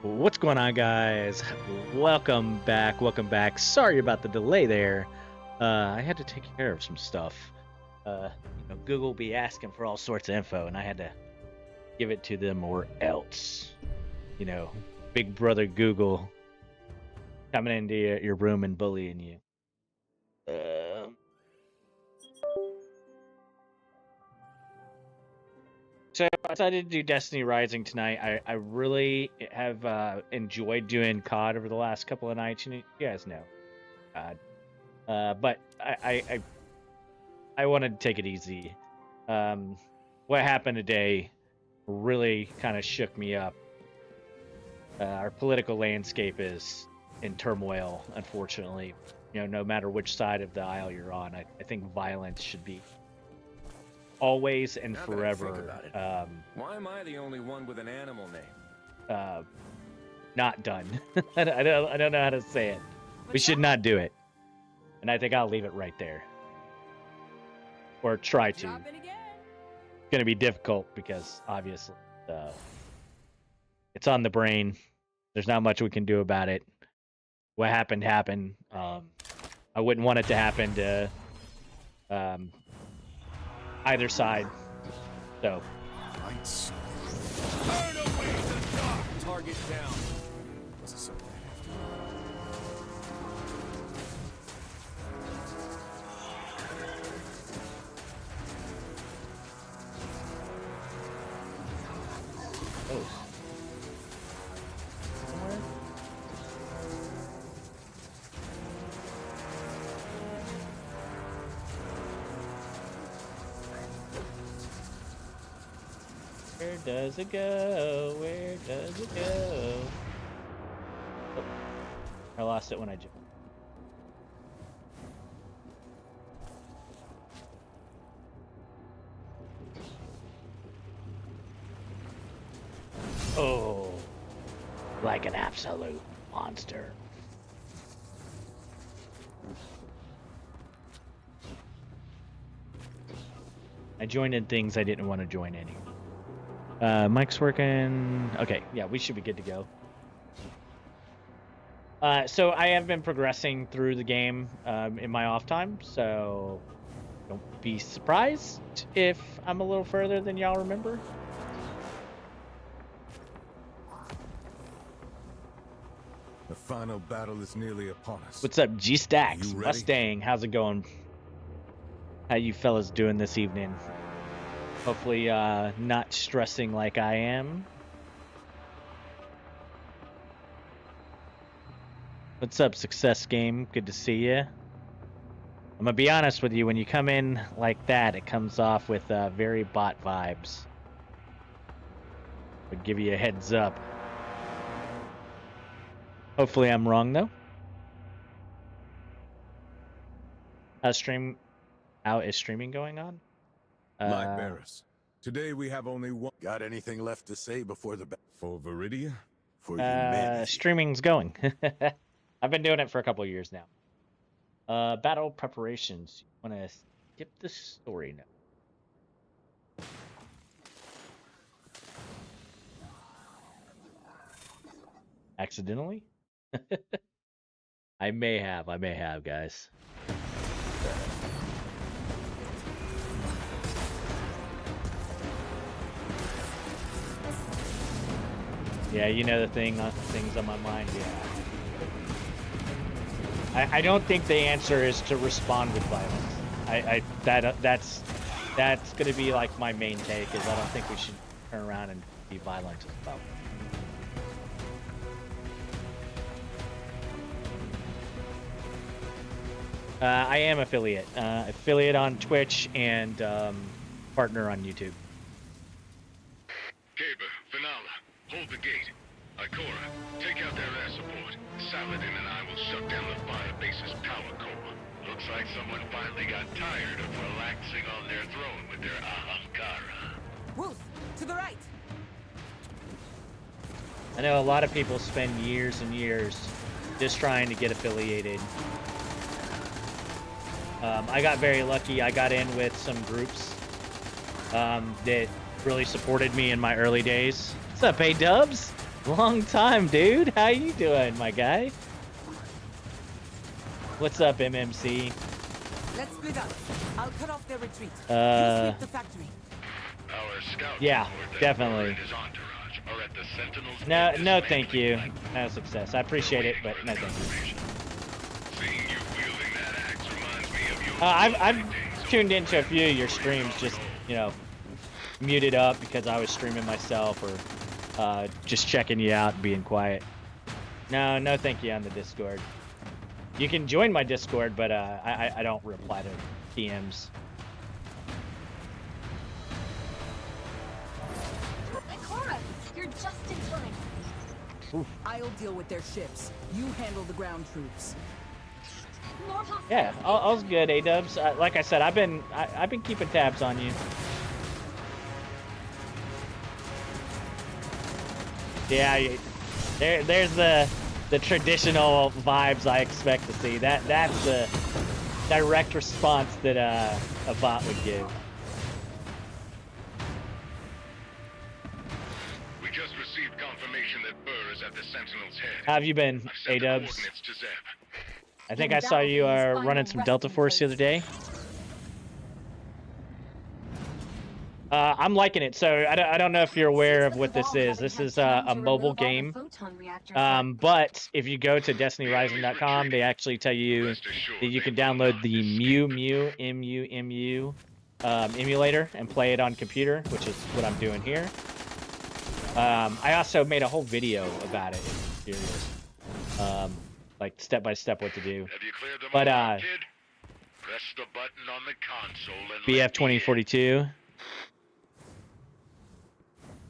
What's going on, guys? Welcome back. Sorry about the delay there. I had to take care of some stuff. Google be asking for all sorts of info, and I had to give it to them, or else, Big Brother Google coming into your room and bullying you. So I decided to do Destiny Rising tonight. I really have enjoyed doing COD over the last couple of nights. You guys know COD. But I wanted to take it easy. What happened today really kind of shook me up. Our political landscape is in turmoil, unfortunately. No matter which side of the aisle you're on, I think violence should be always and now forever. Why am I the only one with an animal name? Not done. I don't know how to say it. We should not do it. And I think I'll leave it right there. Or try to. It's going to be difficult because obviously it's on the brain. There's not much we can do about it. What happened happened. I wouldn't want it to happen to either side. So turn away the dark. Target down. What's this up there? Oh. Where does it go? Where does it go? Oh, I lost it when I jumped. Oh, like an absolute monster. I joined in things I didn't want to join anyway. Mic's working. Okay, yeah, we should be good to go. So I have been progressing through the game in my off time, so don't be surprised if I'm a little further than y'all remember. The final battle is nearly upon us. What's up, G-Stax? Mustang, how's it going? How you fellas doing this evening? Hopefully not stressing like I am. What's up, Success Game? Good to see you. I'm gonna be honest with you, when you come in like that, it comes off with very bot vibes. I'll give you a heads up. Hopefully I'm wrong though. How is streaming going on? Light bearers. Today we have only one. Got anything left to say before the for Viridia? For humanity. Streaming's going. I've been doing it for a couple of years now. Battle preparations. You want to skip the story now? Accidentally? I may have, guys. Yeah, you know the things on my mind. Yeah, I don't think the answer is to respond with violence. That's gonna be like my main take. Is I don't think we should turn around and be violent as well. I am affiliate on Twitch and partner on YouTube. Hold the gate. Ikora, take out their air support. Saladin and I will shut down the fire base's power core. Looks like someone finally got tired of relaxing on their throne with their Ahamkara. Wolf, to the right! I know a lot of people spend years and years just trying to get affiliated. I got very lucky. I got in with some groups that really supported me in my early days. What's up, A-Dubs? Long time, dude. How you doing, my guy? What's up, MMC? Let's split up. I'll cut off their retreat. You sweep the factory. Our scouts Yeah, report that definitely. Burr and his entourage are at the Sentinel's No, in no, dismantling thank you. factory. No success. I appreciate it, but no, thank you. Confirmation. Seeing you wielding that axe reminds me of your I've tuned into a few of your streams, just muted up because I was streaming myself or just checking you out and being quiet. No, thank you on the Discord. You can join my Discord, but I don't reply to DMs. Cora, you're just in time. Oof. I'll deal with their ships. You handle the ground troops. More hostiles. Yeah, all's good, A-dubs. Like I said, I've been keeping tabs on you. Yeah, there's the traditional vibes I expect to see. That's the direct response that a bot would give. We just received confirmation that Burr is at the Sentinel's head. How have you been, I've sent the A-dubs? coordinates to Zeb. I think I saw you running some Delta Force the other day. I'm liking it. So I don't know if you're aware of what this is. This is a mobile game. But if you go to DestinyRising.com, they actually tell you that you can download the MU emulator and play it on computer, which is what I'm doing here. I also made a whole video about it. If you're curious. Like step by step what to do. Have you cleared them But all, kid? Press the button on the console and BF let me in. 2042.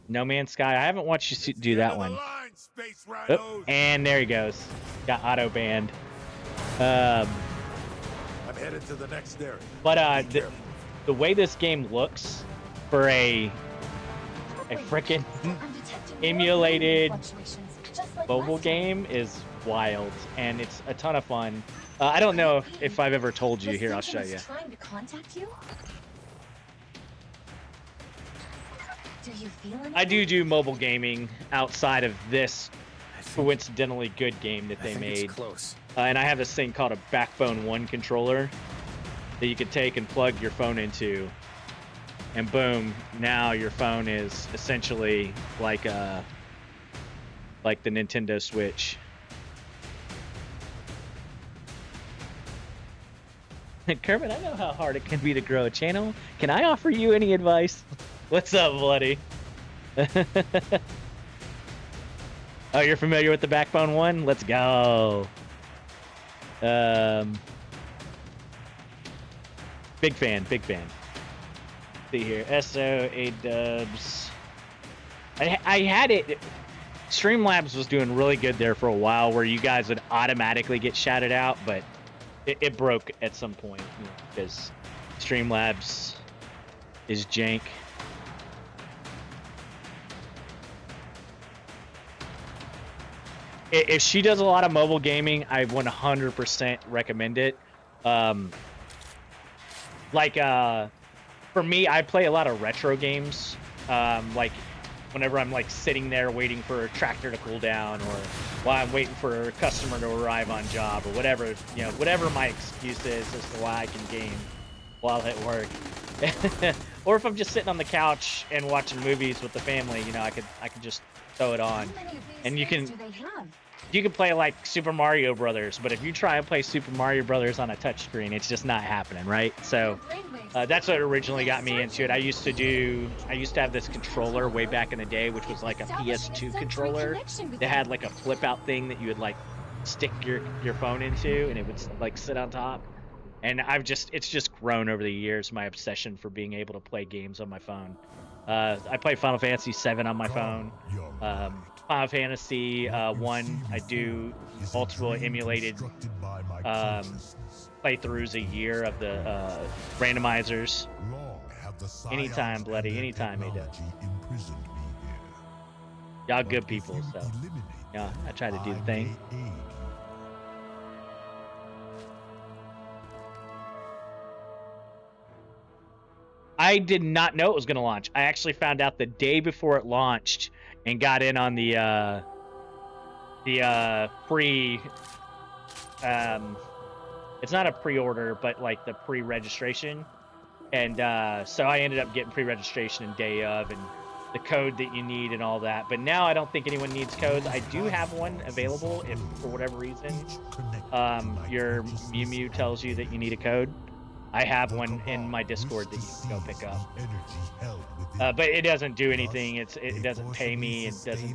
No Man's Sky. I haven't watched you do that one. Oh, and there he goes. Got auto banned. I'm headed to the next area. But the way this game looks for a frickin' emulated mobile game is wild, and it's a ton of fun. I don't know if I've ever told you. Here, I'll show you. Trying to contact you? Do you feel anything? I do mobile gaming outside of this coincidentally good game that they made. Close. And I have this thing called a Backbone 1 controller that you could take and plug your phone into, and boom, now your phone is essentially like the Nintendo Switch. KeRmiT, I know how hard it can be to grow a channel. Can I offer you any advice? What's up, buddy? Oh, you're familiar with the Backbone 1? Let's go. Big fan. See here, SO, A-dubs. I had it. Streamlabs was doing really good there for a while, where you guys would automatically get shouted out, but it broke at some point because Streamlabs is jank. If she does a lot of mobile gaming, I 100% recommend it. For me, I play a lot of retro games. Like whenever I'm like sitting there waiting for a tractor to cool down, or while I'm waiting for a customer to arrive on job, or whatever, whatever my excuse is as to why I can game while at work. Or if I'm just sitting on the couch and watching movies with the family, I could just throw it on. And you can play like Super Mario Brothers, but if you try and play Super Mario Brothers on a touchscreen, it's just not happening, right? So that's what originally got me into it. I used to have this controller way back in the day, which was like a PS2 controller that had like a flip out thing that you would like stick your phone into, and it would like sit on top. And it's just grown over the years, my obsession for being able to play games on my phone. I play Final Fantasy VII on my phone. Final Fantasy 1, I do multiple emulated playthroughs a year of the randomizers. Anytime, bloody, anytime, A-Dub. Y'all good people, so yeah, I try to do the thing. I did not know it was going to launch. I actually found out the day before it launched and got in on the free. It's not a pre-order, but like the pre-registration, and so I ended up getting pre-registration and day of, and the code that you need and all that. But now I don't think anyone needs codes. I do have one available if for whatever reason your Mew tells you that you need a code. I have one in my Discord that you can go pick up. But it doesn't do anything. It doesn't pay me. It doesn't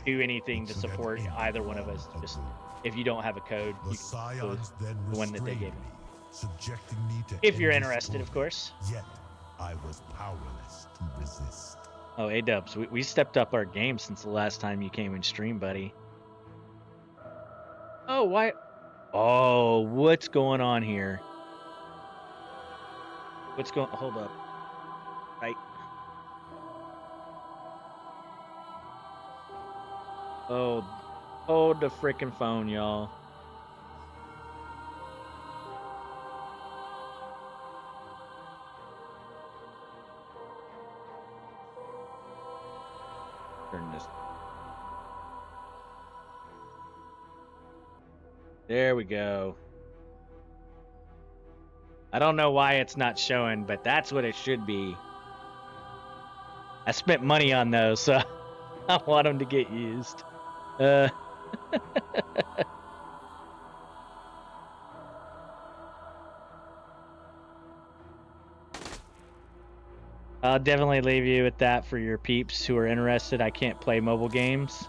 do anything to support either one of us. Just if you don't have a code, you can use the one that they gave me. If you're interested, of course. Yet I was powerless to resist. Oh, A-Dubs, we stepped up our game since the last time you came in stream, buddy. Oh, why? Oh, what's going on here? What's going? Hold up. Right. Oh, hold the frickin' phone, y'all. Turn this. There we go. I don't know why it's not showing, but that's what it should be. I spent money on those, so I want them to get used. I'll definitely leave you with that for your peeps who are interested. I can't play mobile games.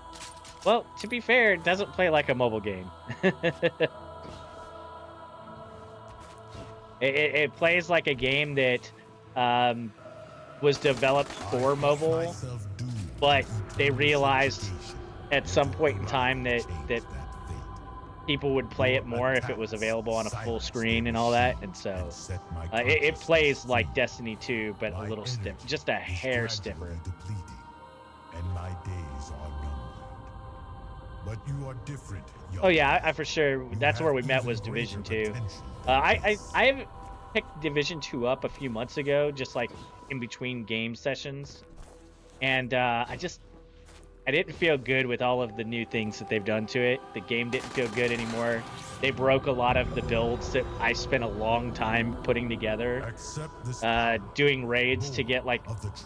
Well, to be fair, it doesn't play like a mobile game. It plays like a game that was developed for mobile, but they realized at some point in time that people would play it more if it was available on a full screen and all that, and so it plays like Destiny 2, but a little stiff, just a hair stiffer. And my days are numbered. But you are different. Oh yeah, I for sure. That's where we met, was Division 2. I have picked Division 2 up a few months ago, just like in between game sessions, and I didn't feel good with all of the new things that they've done to it. The game didn't feel good anymore. They broke a lot of the builds that I spent a long time putting together, doing raids to get like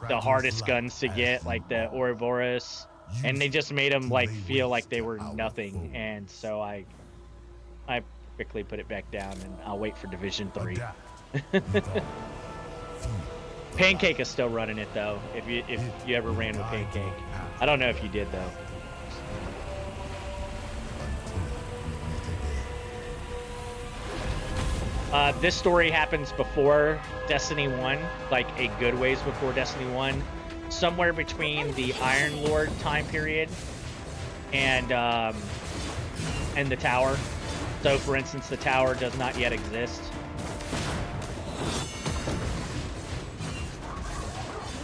the hardest guns to get, like the Ouroboros, and they just made them like feel like they were nothing. And so I quickly put it back down, and I'll wait for Division 3. Pancake is still running it though. If you ever ran with Pancake, I don't know if you did though. This story happens before Destiny 1, like a good ways before Destiny 1, somewhere between the Iron Lord time period and the tower. So, for instance, the tower does not yet exist.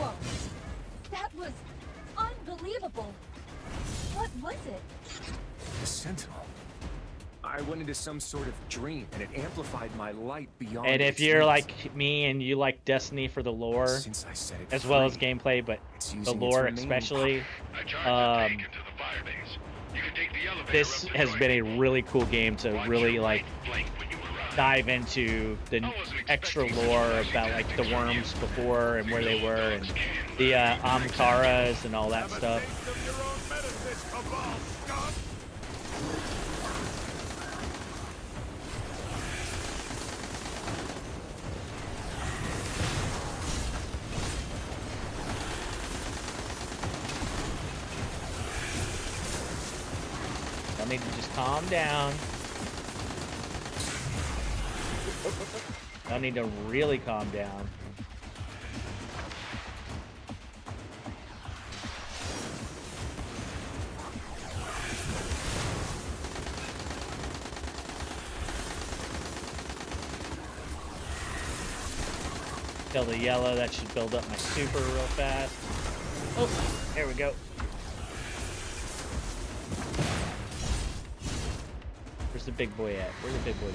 Whoa. That was unbelievable. What was it? The Sentinel. I went into some sort of dream, and it amplified my light beyond. And if you're like me and you like Destiny for the lore, as well as gameplay, but the lore especially, this has been a really cool game to really like dive into the extra lore about like the worms before and where they were, and the Amkaras and all that stuff. I need to just calm down. I need to really calm down. Kill the yellow, that should build up my super real fast. Oh, there we go. Where's the big boy at? Where's the big boy?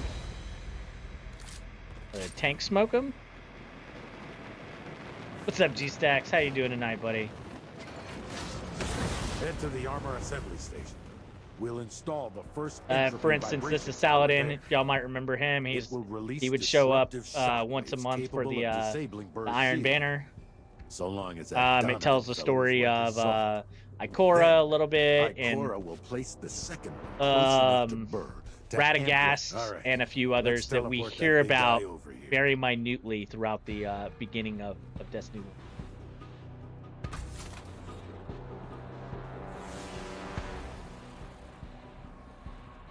Tank smoke him? What's up, G-Stax? How you doing tonight, buddy? Head to the armor assembly station. We'll install the first. For instance, this is Saladin. Y'all might remember him. He would show up once a month for the Iron Banner. So long as it tells the story of Ikora a little bit, and will place the second Radagast, and a few others that we hear about very minutely throughout the beginning of Destiny 1.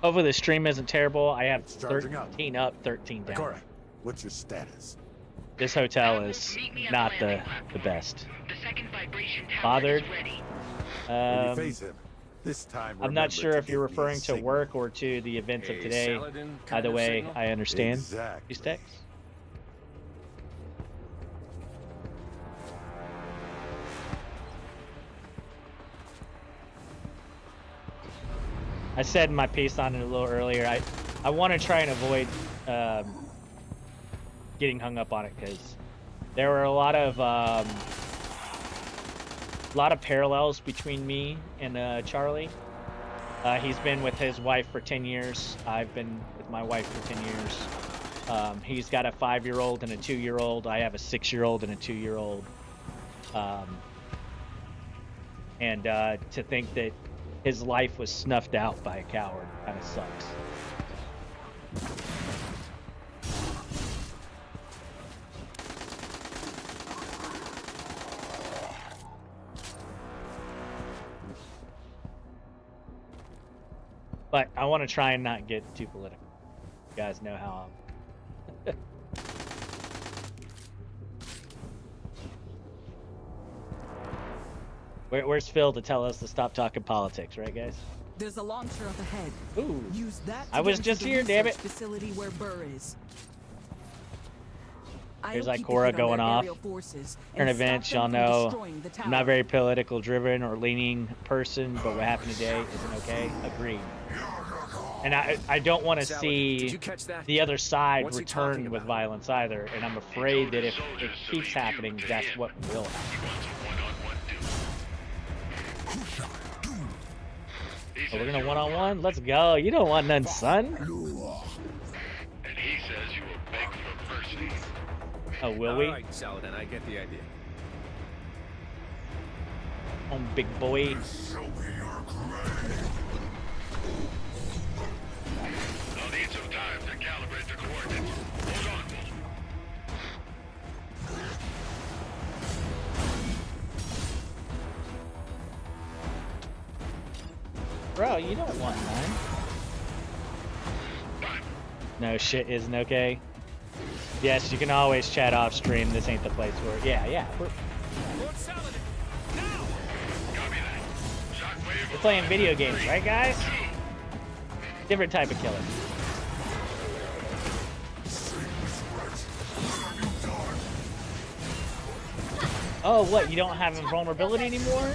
Hopefully the stream isn't terrible. I have 13 up, 13 down. Ikora, what's your status? This hotel is not the best. Bothered? When you face him, this time I'm not sure if you're referring to work or to the events of today. Either way, I understand. Exactly. Stacks. I said in my piece on it a little earlier, I want to try and avoid getting hung up on it, because there were a lot of parallels between me and Charlie. He's been with his wife for 10 years. I've been with my wife for 10 years. He's got a 5-year-old and a 2-year-old. I have a 6-year-old and a 2-year-old. And to think that his life was snuffed out by a coward kind of sucks. But I want to try and not get too political. You guys know how I'm. Where's Phil to tell us to stop talking politics, right, guys? There's a launcher up ahead. Ooh. Use that I was just here, damn it. Facility where Burr is. Here's Ikora going off. Current events, y'all know. I'm not a very political driven or leaning person, but what happened today isn't okay. Agreed. And I don't want to see the other side return with violence either. And I'm afraid that if it keeps happening, that's what will happen. So we're gonna one-on-one? Let's go. You don't want none, son. And he says you will beg for mercy. Oh, will we? Alright, Saladin, I get the idea. Oh, big boy. I'll need some time to calibrate the coordinates. Hold on, Wolf. Bro, you don't want none. No, shit isn't okay. Yes, you can always chat off stream. This ain't the place for it. Yeah. We're playing video games, right, guys? Different type of killer. Oh, what? You don't have invulnerability anymore?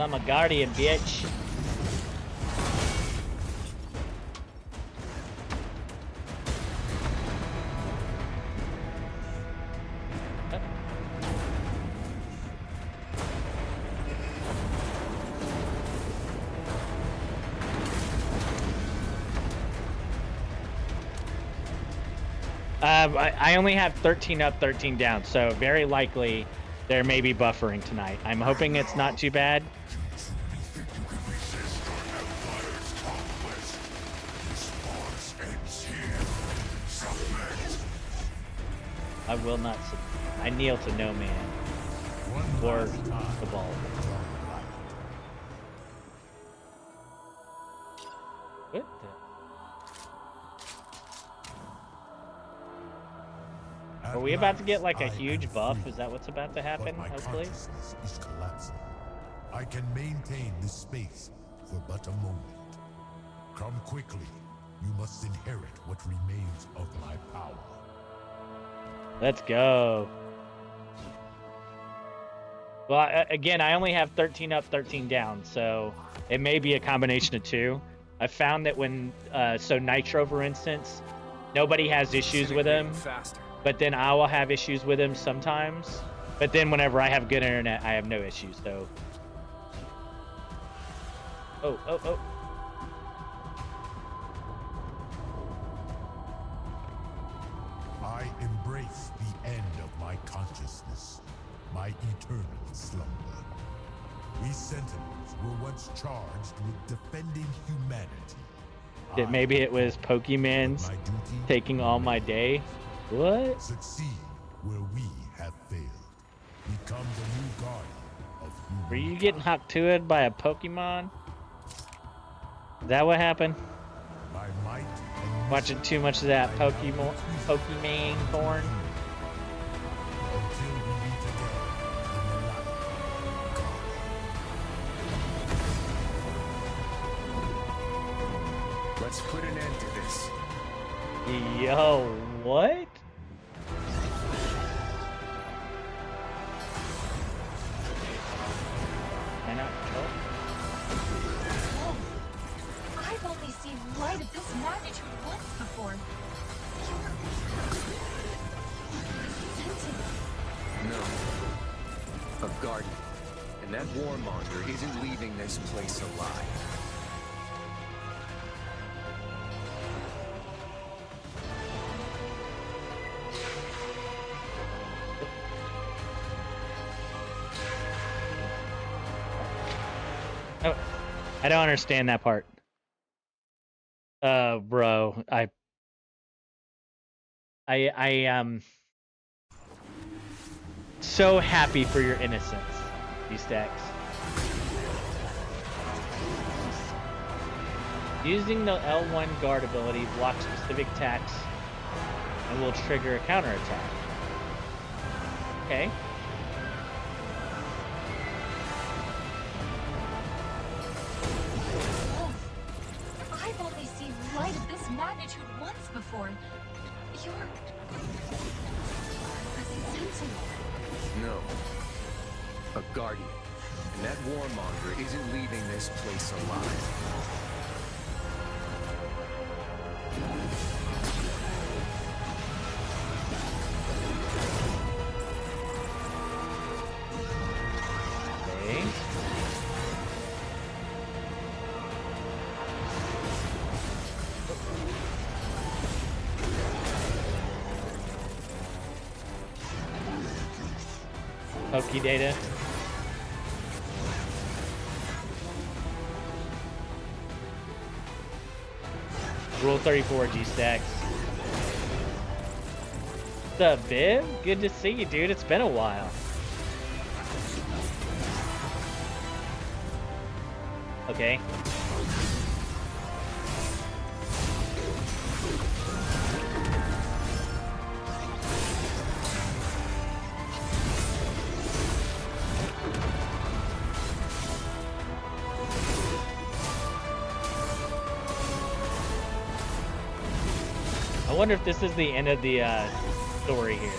I'm a guardian, bitch. I only have 13 up, 13 down, so very likely there may be buffering tonight. I'm hoping it's not too bad. I will not submit. I kneel to no man or the ball. What the? Are we about to get like a huge buff? Is that what's about to happen? My Hopefully. consciousness is collapsing. I can maintain this space for but a moment. Come quickly. You must inherit what remains of my power. Let's go. Well, again, I only have 13 up, 13 down, so it may be a combination of two. I found that when, so Nitro, for instance, nobody has issues with him, but then I will have issues with him sometimes. But then whenever I have good internet, I have no issues, so. Oh. I embrace the end of my consciousness, my eternal slumber. We Sentinels were once charged with defending humanity. Maybe it was Pokemon's taking all my day. What? Succeed where we have failed. Become the new guardian of humanity. Were you getting hooked to it by a Pokemon? Is that what happened? By might Watching too much of that Pokemon porn. until we meet again in the light of God. Let's put an end to this. Yo, what? Can I not control? Oh, I've only seen light of this magnitude once before. You're a sentinel. No. A guardian. And that warmonger isn't leaving this place alive. Oh, I don't understand that part. Bro, I so happy for your innocence, staxxx. Using the L1 guard ability blocks specific attacks and will trigger a counterattack. Okay. Oh, I've only seen light of this magnitude once before. You're a sentinel. No. A guardian. And that warmonger isn't leaving this place alive. Okay. Poke data. Rule 34, staxxx. What's up, Viv? Good to see you, dude. It's been a while. Okay. I wonder if this is the end of the story here.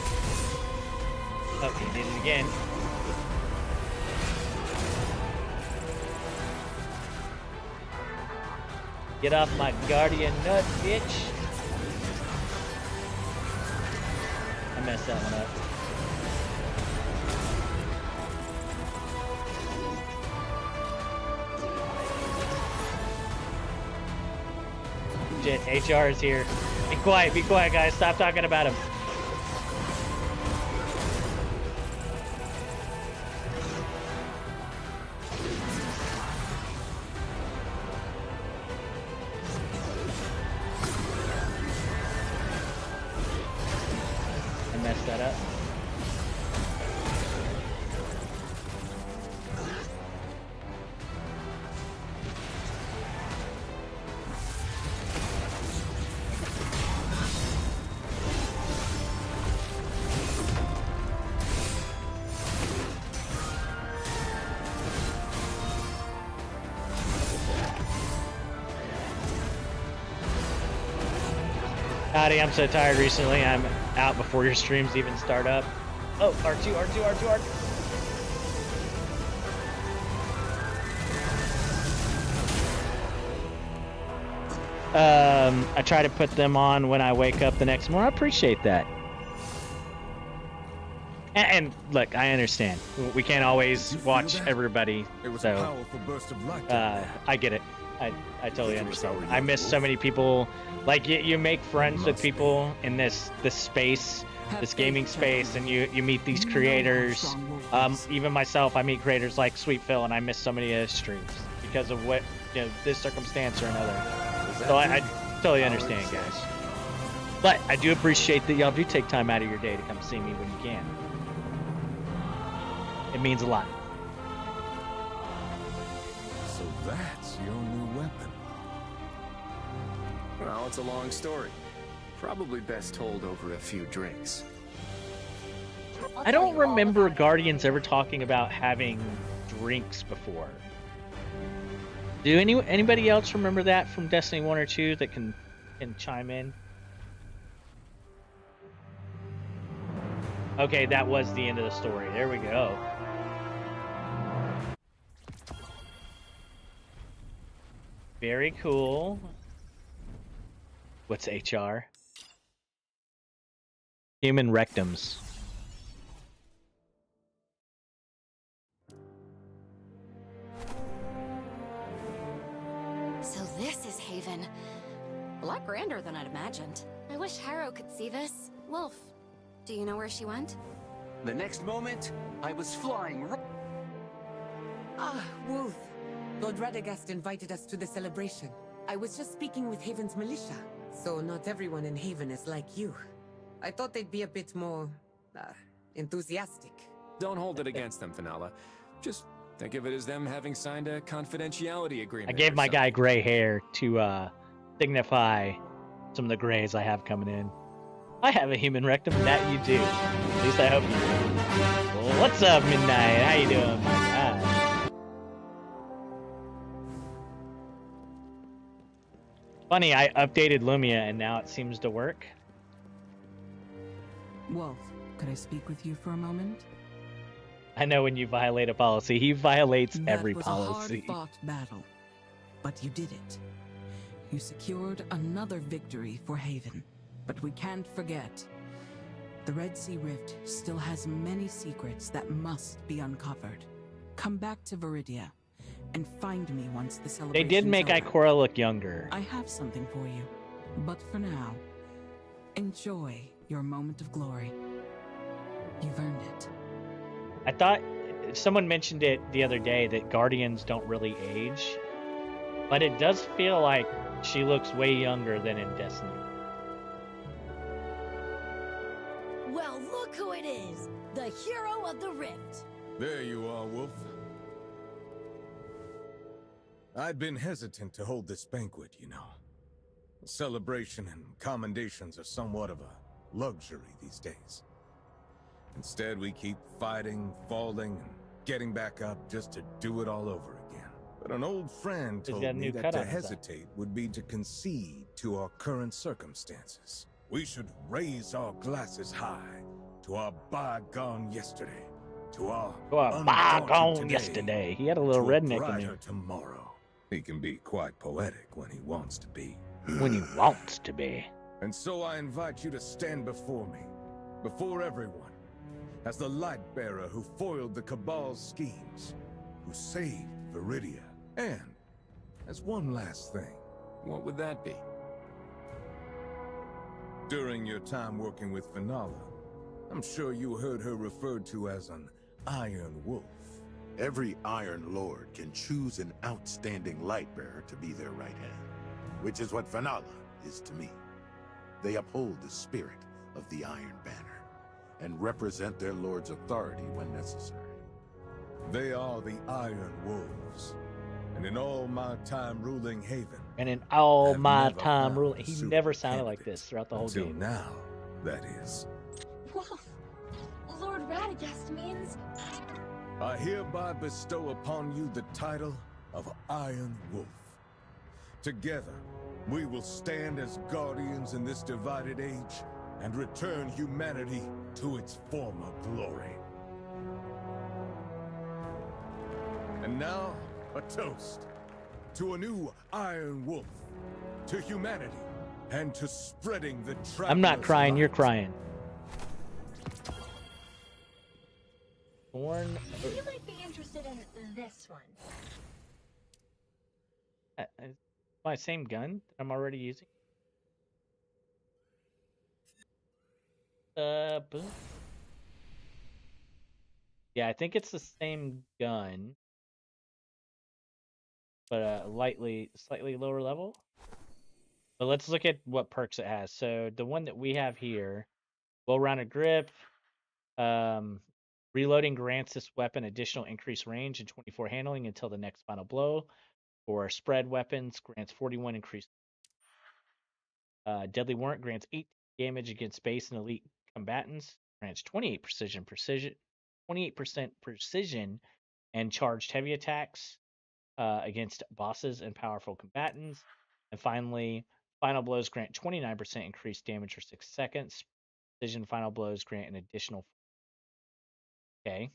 Oh, he did it again. Get off my guardian nut, bitch. I messed that one up. Shit, HR is here. Be quiet, guys. Stop talking about him. I messed that up. Howdy, I'm so tired recently. I'm out before your streams even start up. Oh, R2, R2, R2, R2. I try to put them on when I wake up the next morning. I appreciate that. And look, I understand. We can't always watch everybody, so I get it. I totally understand. I miss so many people. Like you make friends with people in this space, this gaming space, and you meet these creators. Even myself, I meet creators like Sweet Phil, and I miss so many of his streams because of what this circumstance or another. So I totally understand, guys. But I do appreciate that y'all do take time out of your day to come see me when you can. It means a lot. So that's your new weapon. Well, it's a long story. Probably best told over a few drinks. I don't remember Guardians ever talking about having drinks before. Do anybody else remember that from Destiny 1 or 2 that can chime in? Okay, that was the end of the story. There we go. Very cool. What's HR? Human rectums. So this is Haven. A lot grander than I'd imagined. I wish Harrow could see this. Wolf, do you know where she went? The next moment, I was flying. Ah, Wolf. Lord Radagast invited us to the celebration. I was just speaking with Haven's militia, so not everyone in Haven is like you. I thought they'd be a bit more, enthusiastic. Don't hold it against them, Fenala. Just think of it as them having signed a confidentiality agreement. I gave my guy gray hair to signify some of the grays I have coming in. I have a human rectum, that you do. At least I hope you do. Well, what's up, Midnight? How you doing, my guy? Funny, I updated Lumia and now it seems to work. Wolf, could I speak with you for a moment? I know when you violate a policy, he violates every policy. That was a hard-fought battle, but you did it. You secured another victory for Haven, but we can't forget. The Red Sea Rift still has many secrets that must be uncovered. Come back to Viridia and find me once the celebration. They did make Ikora look younger. I have something for you, but for now, enjoy your moment of glory. You've earned it. I thought someone mentioned it the other day that Guardians don't really age, but it does feel like she looks way younger than in Destiny. Well, look who it is, the hero of the Rift. There you are, Wolf. I'd been hesitant to hold this banquet, you know. Celebration and commendations are somewhat of a luxury these days. Instead, we keep fighting, falling, and getting back up just to do it all over again. But an old friend told me that to hesitate would be to concede to our current circumstances. We should raise our glasses high to our bygone yesterday, to our bygone yesterday. He had a little redneck in him. Tomorrow. He can be quite poetic when he wants to be. When he wants to be. And so I invite you to stand before me, before everyone, as the light bearer who foiled the Cabal's schemes, who saved Viridia, and as one last thing. What would that be? During your time working with Fenala, I'm sure you heard her referred to as an Iron Wolf. Every Iron Lord can choose an outstanding Lightbearer to be their right hand, which is what Fenala is to me. They uphold the spirit of the Iron Banner, and represent their Lord's authority when necessary. They are the Iron Wolves, and in all my time ruling Haven, he never sounded like this throughout the whole game. Until now, that is. Wolf, Lord Radagast means... I hereby bestow upon you the title of Iron Wolf. Together, We will stand as guardians in this divided age and return humanity to its former glory. And now, a toast to a new Iron Wolf, to humanity, and to spreading the traveler's I'm not crying, you're light. crying. Born. You might be interested in this one. My same gun that I'm already using. Boom. Yeah, I think it's the same gun, but slightly lower level. But let's look at what perks it has. So the one that we have here, well-rounded grip. Reloading grants this weapon additional increased range and 24 handling until the next final blow. For spread weapons, grants 41 increased. Deadly Warrant grants 8 damage against base and elite combatants. Grants 28% precision and charged heavy attacks against bosses and powerful combatants. And finally, final blows grant 29% increased damage for 6 seconds. Precision final blows grant an additional. Okay.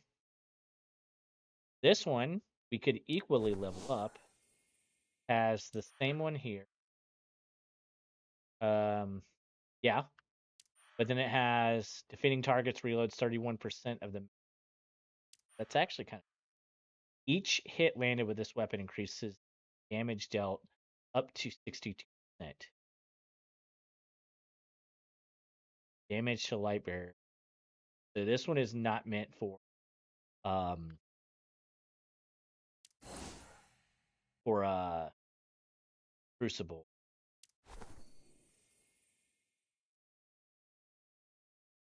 This one we could equally level up. Has the same one here. Yeah. But then it has defeating targets reloads 31% of them. That's actually kind of. Each hit landed with this weapon increases damage dealt up to 62%. Damage to light bearer. So this one is not meant for Crucible.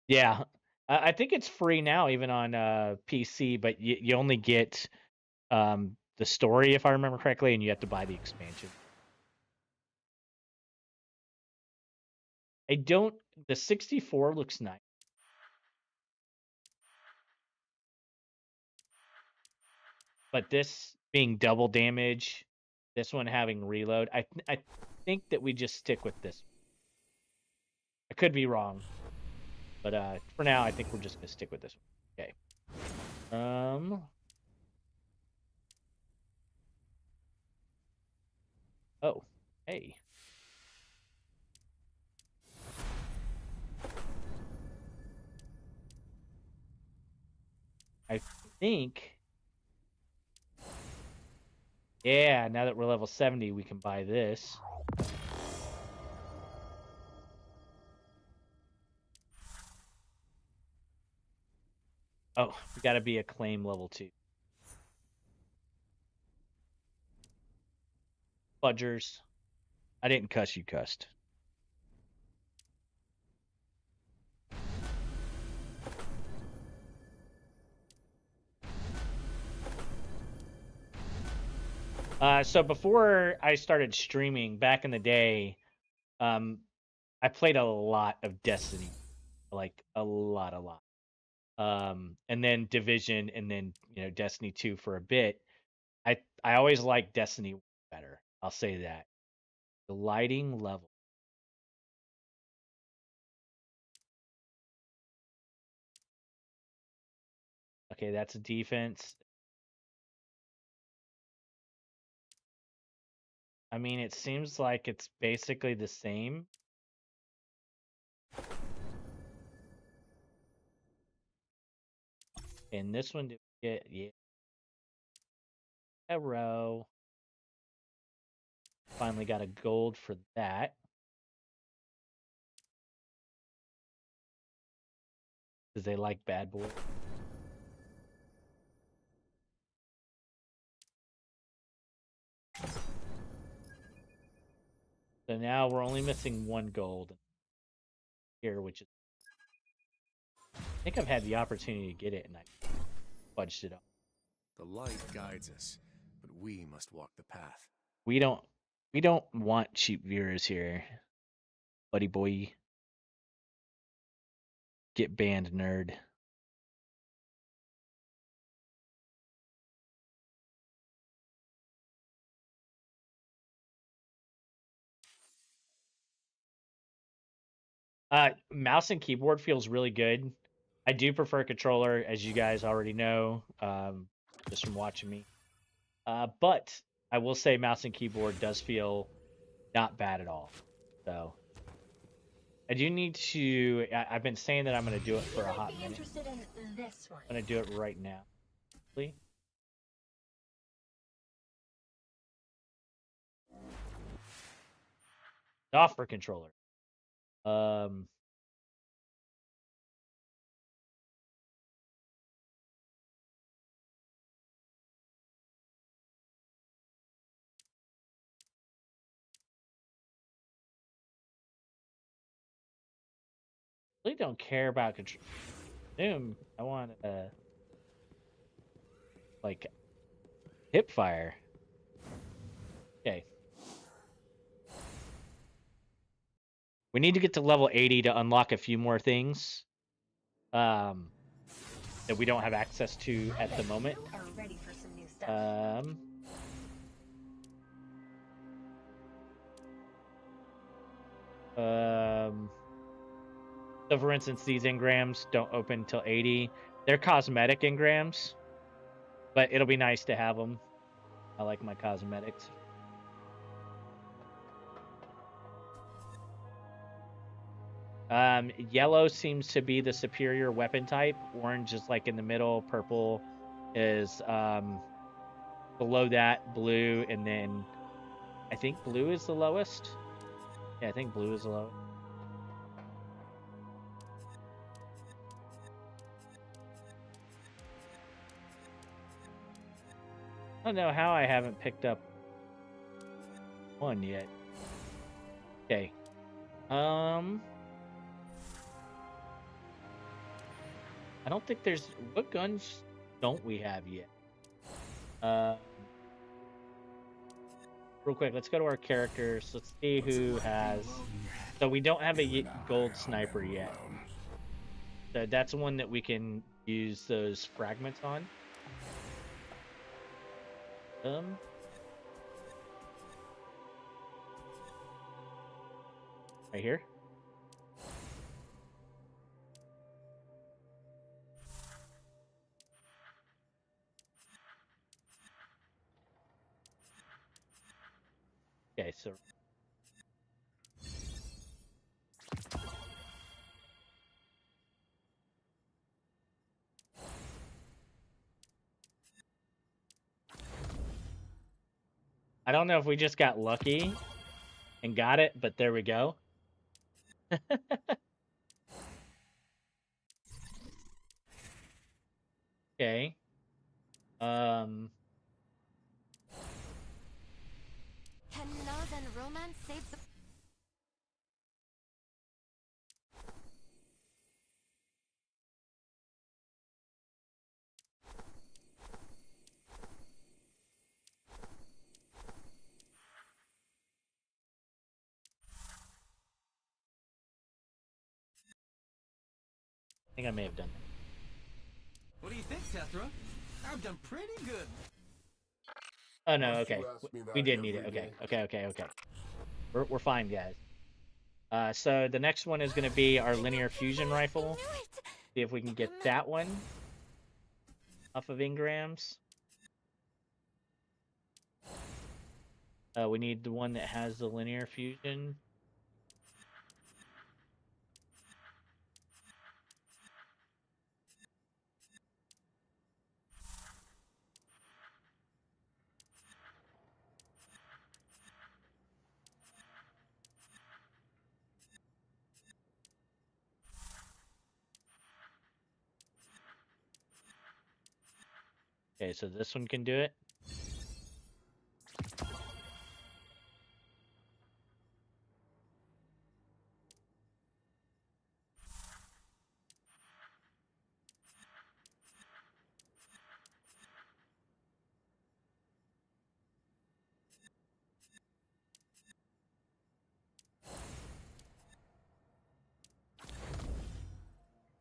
Yeah. I think it's free now even on PC, but you only get the story if I remember correctly, and you have to buy the expansion. The 64 looks nice. But this being double damage, this one having reload, I think that we just stick with this. I could be wrong, but for now, I think we're just gonna stick with this one. Okay. Oh, hey. I think. Yeah, now that we're level 70, we can buy this. Oh, we gotta be acclaim level 2. Fudgers. I didn't cuss, you cussed. So before I started streaming back in the day, I played a lot of Destiny, like a lot. And then Division, and then Destiny 2 for a bit. I always liked Destiny better. I'll say that. The lighting level. Okay, that's defense. I mean, it seems like it's basically the same. And this one, yeah. Arrow. Finally got a gold for that. Because they like Bad Boy. So now we're only missing 1 gold here, which is. I think I've had the opportunity to get it, and I fudged it up. The light guides us, but we must walk the path. We don't want cheap viewers here, buddy boy. Get banned, nerd. Mouse and keyboard feels really good. I do prefer controller, as you guys already know, just from watching me. But I will say mouse and keyboard does feel not bad at all. So I do need to. I've been saying that I'm going to do it for a hot minute. In this one. I'm going to do it right now. Please. Off for controller. Really don't care about control. I want like hip fire. Okay. We need to get to level 80 to unlock a few more things that we don't have access to at the moment. Are ready for some new stuff. So for instance, these engrams don't open till 80. They're cosmetic engrams, but it'll be nice to have them. I like my cosmetics. Yellow seems to be the superior weapon type. Orange is like in the middle. Purple is below that. Blue, and then I think blue is the lowest. Yeah, I think blue is the lowest. I don't know how I haven't picked up one yet. Okay. I don't think there's... What guns don't we have yet? Real quick, let's go to our characters. Let's see who has... So we don't have a gold sniper yet. So that's one that we can use those fragments on. Right here. Okay, so I don't know if we just got lucky and got it, but there we go. Okay. Can love and romance save the... I think I may have done that. What do you think, Tethra? I've done pretty good. Oh no, okay. We did need it. Okay. We're fine, guys. So the next one is going to be our linear fusion rifle. See if we can get that one off of engrams. We need the one that has the linear fusion. Okay, so this one can do it.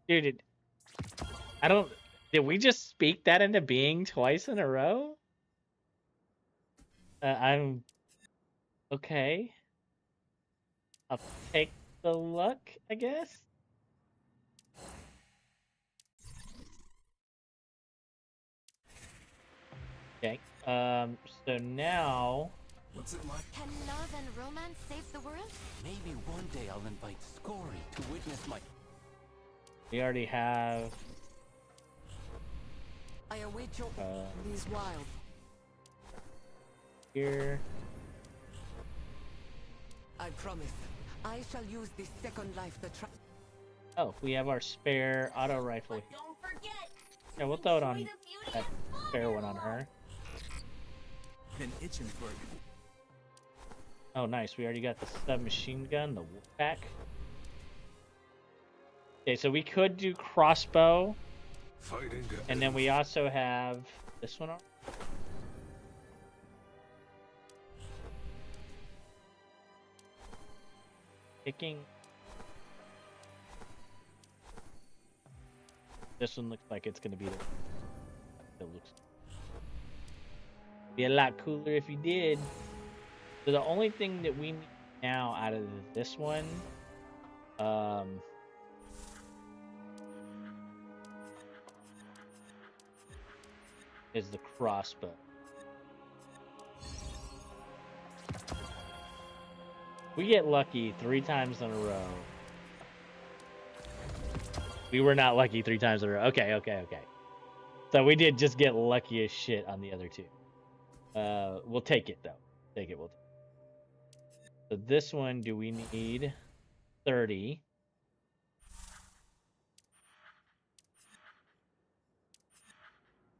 Dude, I don't... Did we just speak that into being twice in a row? I'm... Okay. I'll take the luck, I guess. Okay. So now. What's it like? Can love and romance save the world? Maybe one day I'll invite Scory to witness my... We already have. I await your... These wild. Here. I promise. I shall use this second life to try... Oh, we have our spare auto rifle. But don't forget. Yeah, we'll throw it on enjoy the beauty that of spare one on her. Been itching for it. Oh, nice. We already got the submachine gun, the Wolfpack. Okay, so we could do crossbow. And then we also have this one on. Picking. This one looks like it's gonna be the. It looks. Be a lot cooler if you did. So the only thing that we need now out of this one, is the crossbow. We get lucky 3 times in a row. We were not lucky 3 times in a row. Okay. So we did just get lucky as shit on the other 2. We'll take it though. Take it. We'll take it. So this one, do we need 30?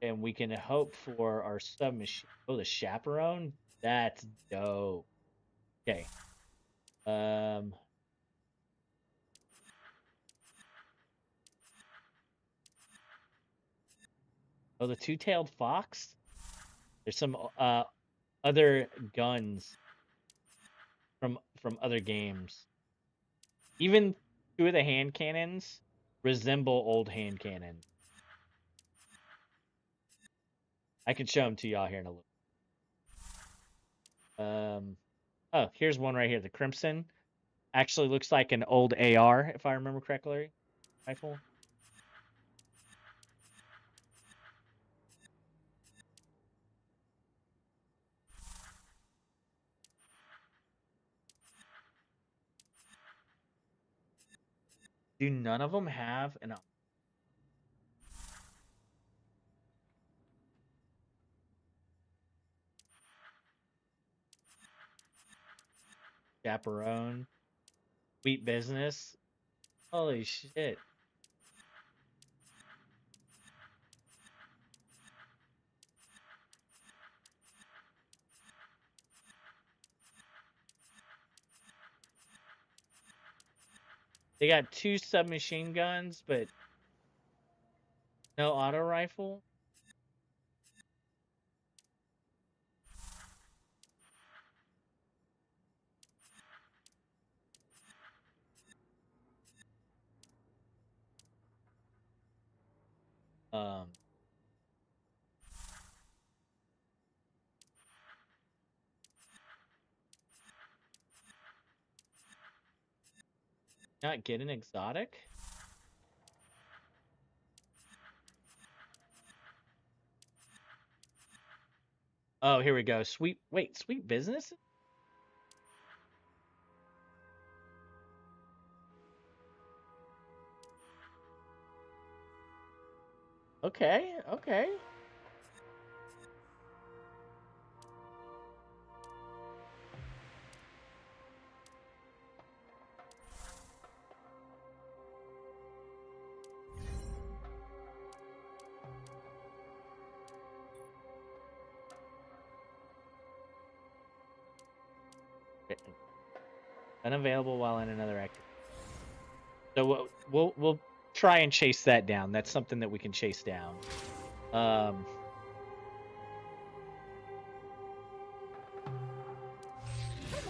And we can hope for our submachine. Oh, the chaperone? That's dope. Okay. Oh, the two-tailed fox? There's some other guns from other games. Even 2 of the hand cannons resemble old hand cannons. I can show them to y'all here in a little. Oh, here's one right here. The Crimson actually looks like an old AR, if I remember correctly. Rifle. Do none of them have an... Chaperone? Sweet business? Holy shit. They got 2 submachine guns, but no auto rifle. Not get an exotic? Oh, here we go. Sweet business? Okay. Unavailable while in another activity. So we'll try and chase that down. That's something that we can chase down. Come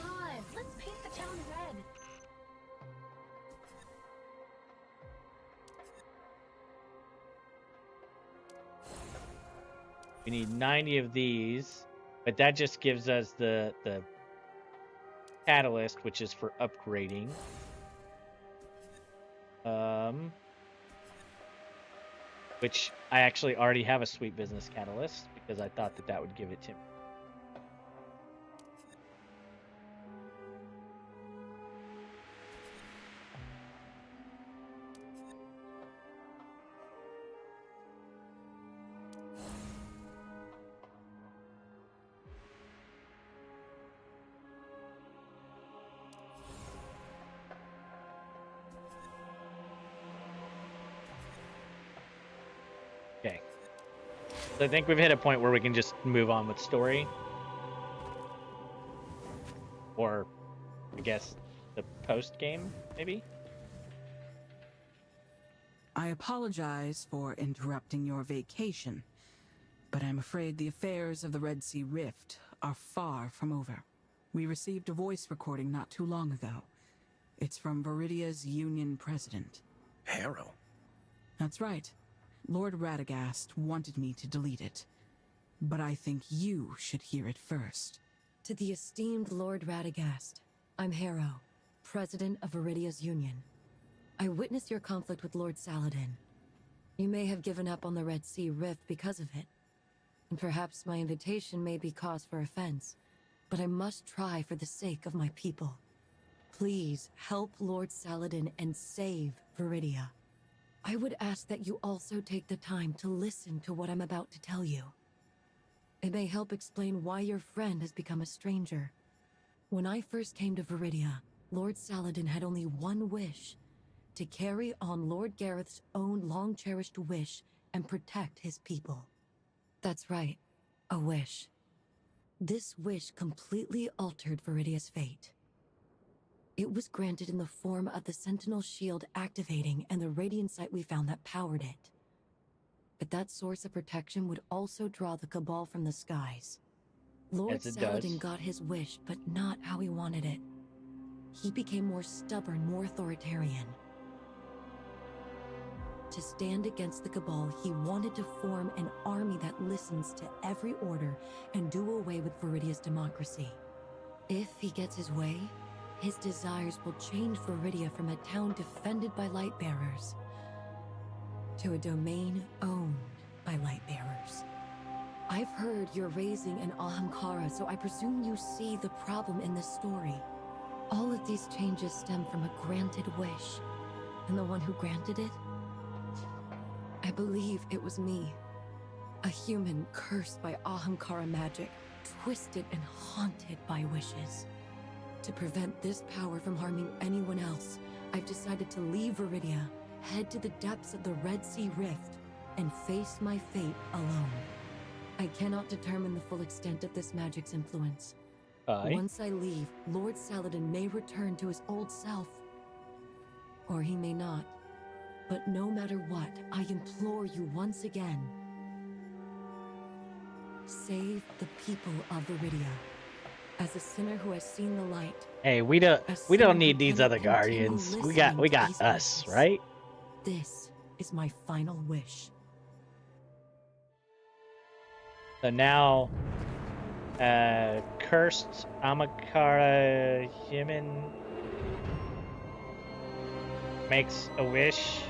on, let's paint the town red. We need 90 of these, but that just gives us the catalyst, which is for upgrading. Which I actually already have a sweet business catalyst because I thought that that would give it to me. Okay. So I think we've hit a point where we can just move on with story. Or, I guess, the post-game, maybe? I apologize for interrupting your vacation, but I'm afraid the affairs of the Red Sea Rift are far from over. We received a voice recording not too long ago. It's from Viridia's Union president. Harrow? That's right. Lord Radagast wanted me to delete it, but I think you should hear it first. To the esteemed Lord Radagast, I'm Harrow, president of Viridia's Union. I witnessed your conflict with Lord Saladin. You may have given up on the Red Sea Rift because of it, and perhaps my invitation may be cause for offense, but I must try for the sake of my people. Please help Lord Saladin and save Viridia. I would ask that you also take the time to listen to what I'm about to tell you. It may help explain why your friend has become a stranger. When I first came to Viridia, Lord Saladin had only one wish: to carry on Lord Gareth's own long-cherished wish and protect his people. That's right, a wish. This wish completely altered Viridia's fate. It was granted in the form of the Sentinel Shield activating and the radiant sight we found that powered it. But that source of protection would also draw the Cabal from the skies. Lord Saladin got his wish, but not how he wanted it. He became more stubborn, more authoritarian. To stand against the Cabal, he wanted to form an army that listens to every order and do away with Viridia's democracy. If he gets his way, his desires will change Viridia from a town defended by Lightbearers to a domain owned by Lightbearers. I've heard you're raising an Ahamkara, so I presume you see the problem in this story. All of these changes stem from a granted wish, and the one who granted it? I believe it was me. A human cursed by Ahamkara magic, twisted and haunted by wishes. To prevent this power from harming anyone else, I've decided to leave Viridia, head to the depths of the Red Sea Rift, and face my fate alone. I cannot determine the full extent of this magic's influence. Once I leave, Lord Saladin may return to his old self. Or he may not. But no matter what, I implore you once again. Save the people of Viridia. As a sinner who has seen the light. Hey, we don't need these other guardians. We got us, right? This is my final wish. So now, cursed Amakara human makes a wish.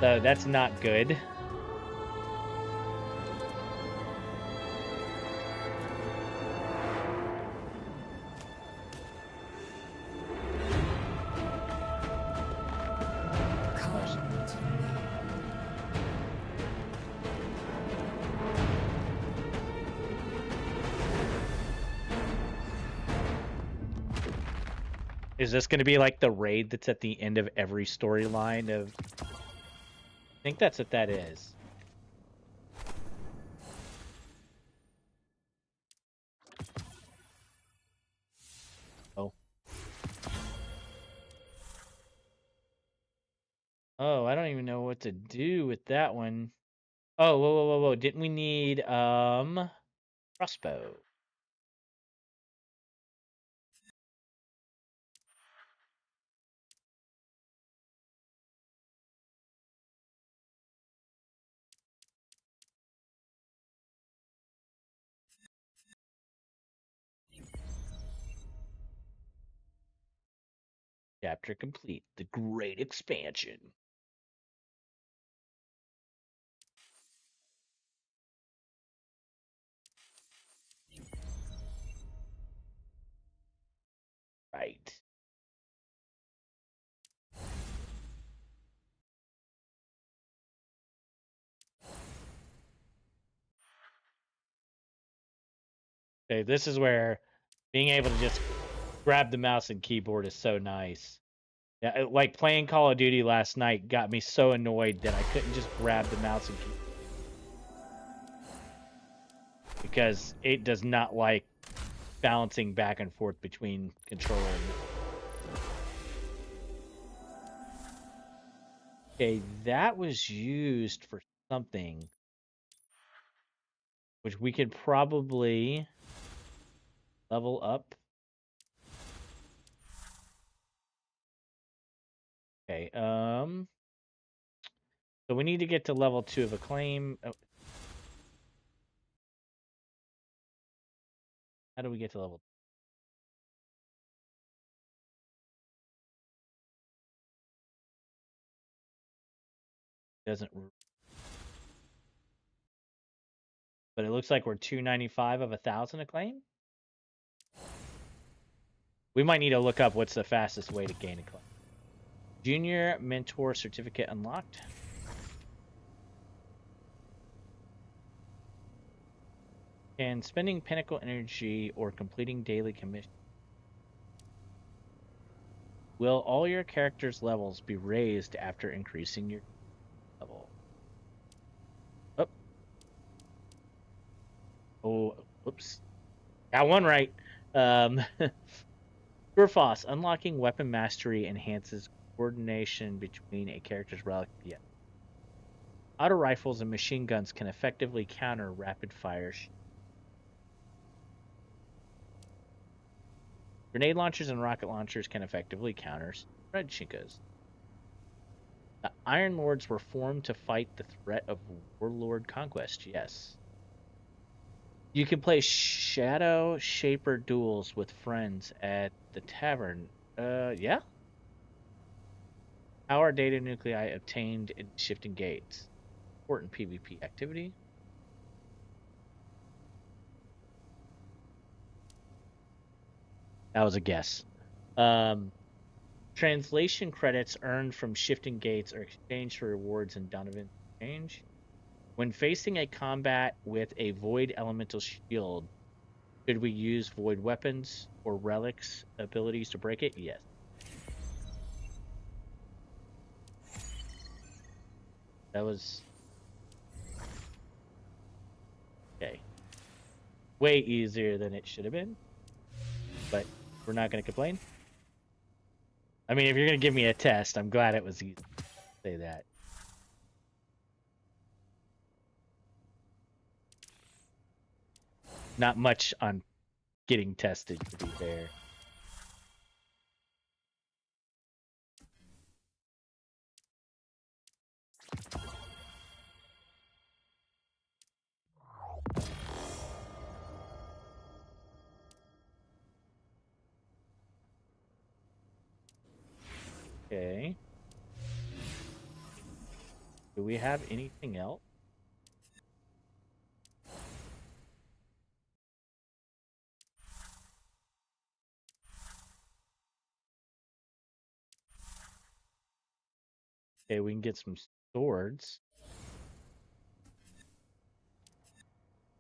So that's not good. Is this going to be like the raid that's at the end of every storyline of... I think that's what that is. Oh. Oh, I don't even know what to do with that one. Oh, whoa. Didn't we need, crossbow? Chapter complete. The Great Expansion. Right. Okay, this is where being able to just grab the mouse and keyboard is so nice. Yeah, like playing Call of Duty last night got me so annoyed that I couldn't just grab the mouse and keyboard. Because it does not like balancing back and forth between controller and... Okay, that was used for something. Which we could probably level up. Okay, so we need to get to level 2 of Acclaim. Oh. How do we get to level 2? Doesn't... But it looks like we're 295 of 1,000 Acclaim? We might need to look up what's the fastest way to gain Acclaim. Junior Mentor Certificate unlocked. And spending Pinnacle Energy or completing daily commission. Will all your characters' levels be raised after increasing your level? Oh. Oh, whoops. Got one right. Geforce, unlocking weapon mastery enhances coordination between a character's relic. Yeah. Auto rifles and machine guns can effectively counter rapid fire. Grenade launchers and rocket launchers can effectively counter spread chinkas. The Iron Lords were formed to fight the threat of warlord conquest. Yes. You can play Shadow Shaper duels with friends at the tavern. Yeah. Power data nuclei obtained in shifting gates. Important PvP activity. That was a guess. Translation credits earned from shifting gates are exchanged for rewards in Donovan Exchange. When facing a combat with a void elemental shield, should we use void weapons or relics abilities to break it? Yes. That was... Okay. Way easier than it should have been. But we're not going to complain. I mean, if you're going to give me a test, I'm glad it was easy. Say that. Not much on getting tested, to be fair. Okay. Do we have anything else? Okay, we can get some swords.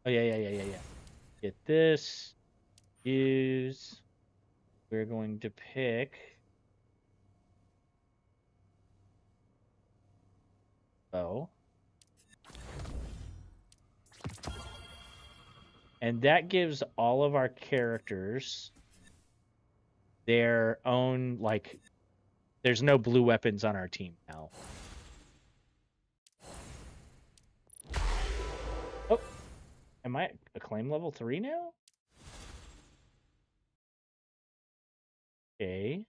Oh, yeah. Get this. Use. We're going to pick... Oh. And that gives all of our characters their own, like... There's no blue weapons on our team now. Oh. Am I Acclaim level 3 now? Okay.